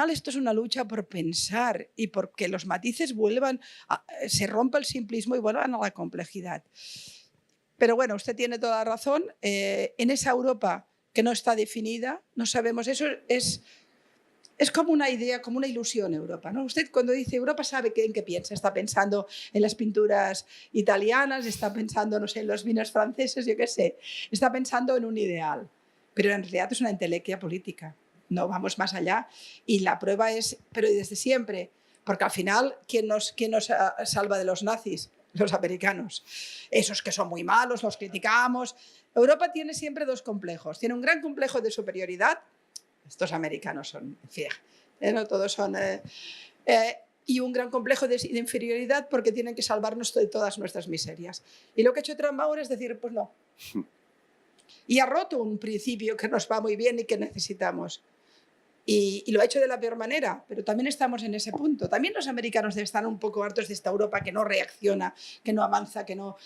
esto es una lucha por pensar y porque los matices se rompa el simplismo y vuelvan a la complejidad. Pero bueno, usted tiene toda la razón. En esa Europa que no está definida, no sabemos, eso es como una idea, como una ilusión Europa, ¿no? Usted cuando dice Europa sabe en qué piensa. Está pensando en las pinturas italianas, está pensando, no sé, en los vinos franceses, yo qué sé. Está pensando en un ideal. Pero en realidad es una entelequia política. No vamos más allá. Y la prueba es, pero desde siempre, porque al final, ¿quién nos salva de los nazis? Los americanos. Esos que son muy malos, los criticamos. Europa tiene siempre dos complejos. Tiene un gran complejo de superioridad. Estos americanos son, en fin, no todos son... y un gran complejo de inferioridad porque tienen que salvarnos de todas nuestras miserias. Y lo que ha hecho Trump ahora es decir, pues no. Y ha roto un principio que nos va muy bien y que necesitamos. Y lo ha hecho de la peor manera, pero también estamos en ese punto. También los americanos están un poco hartos de esta Europa que no reacciona, que no avanza, que no...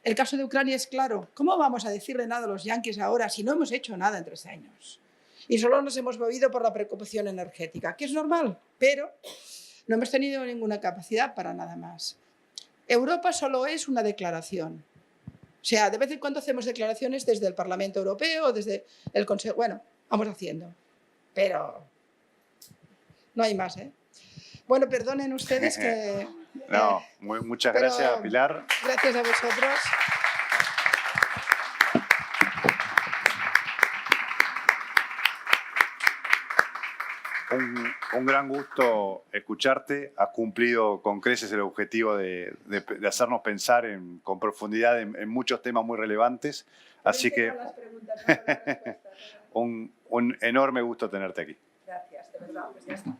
El caso de Ucrania es claro. ¿Cómo vamos a decirle nada a los yanquis ahora si no hemos hecho nada en 3 años? Y solo nos hemos movido por la preocupación energética, que es normal, pero no hemos tenido ninguna capacidad para nada más. Europa solo es una declaración. O sea, de vez en cuando hacemos declaraciones desde el Parlamento Europeo, desde el Consejo. Bueno, vamos haciendo. Pero no hay más, ¿eh? Bueno, perdonen ustedes que... No, muchas gracias, Pilar. Gracias a vosotros. Un gran gusto escucharte. Has cumplido con creces el objetivo de hacernos pensar con profundidad en muchos temas muy relevantes. Así que un enorme gusto tenerte aquí. Gracias, de verdad. Pues ya está.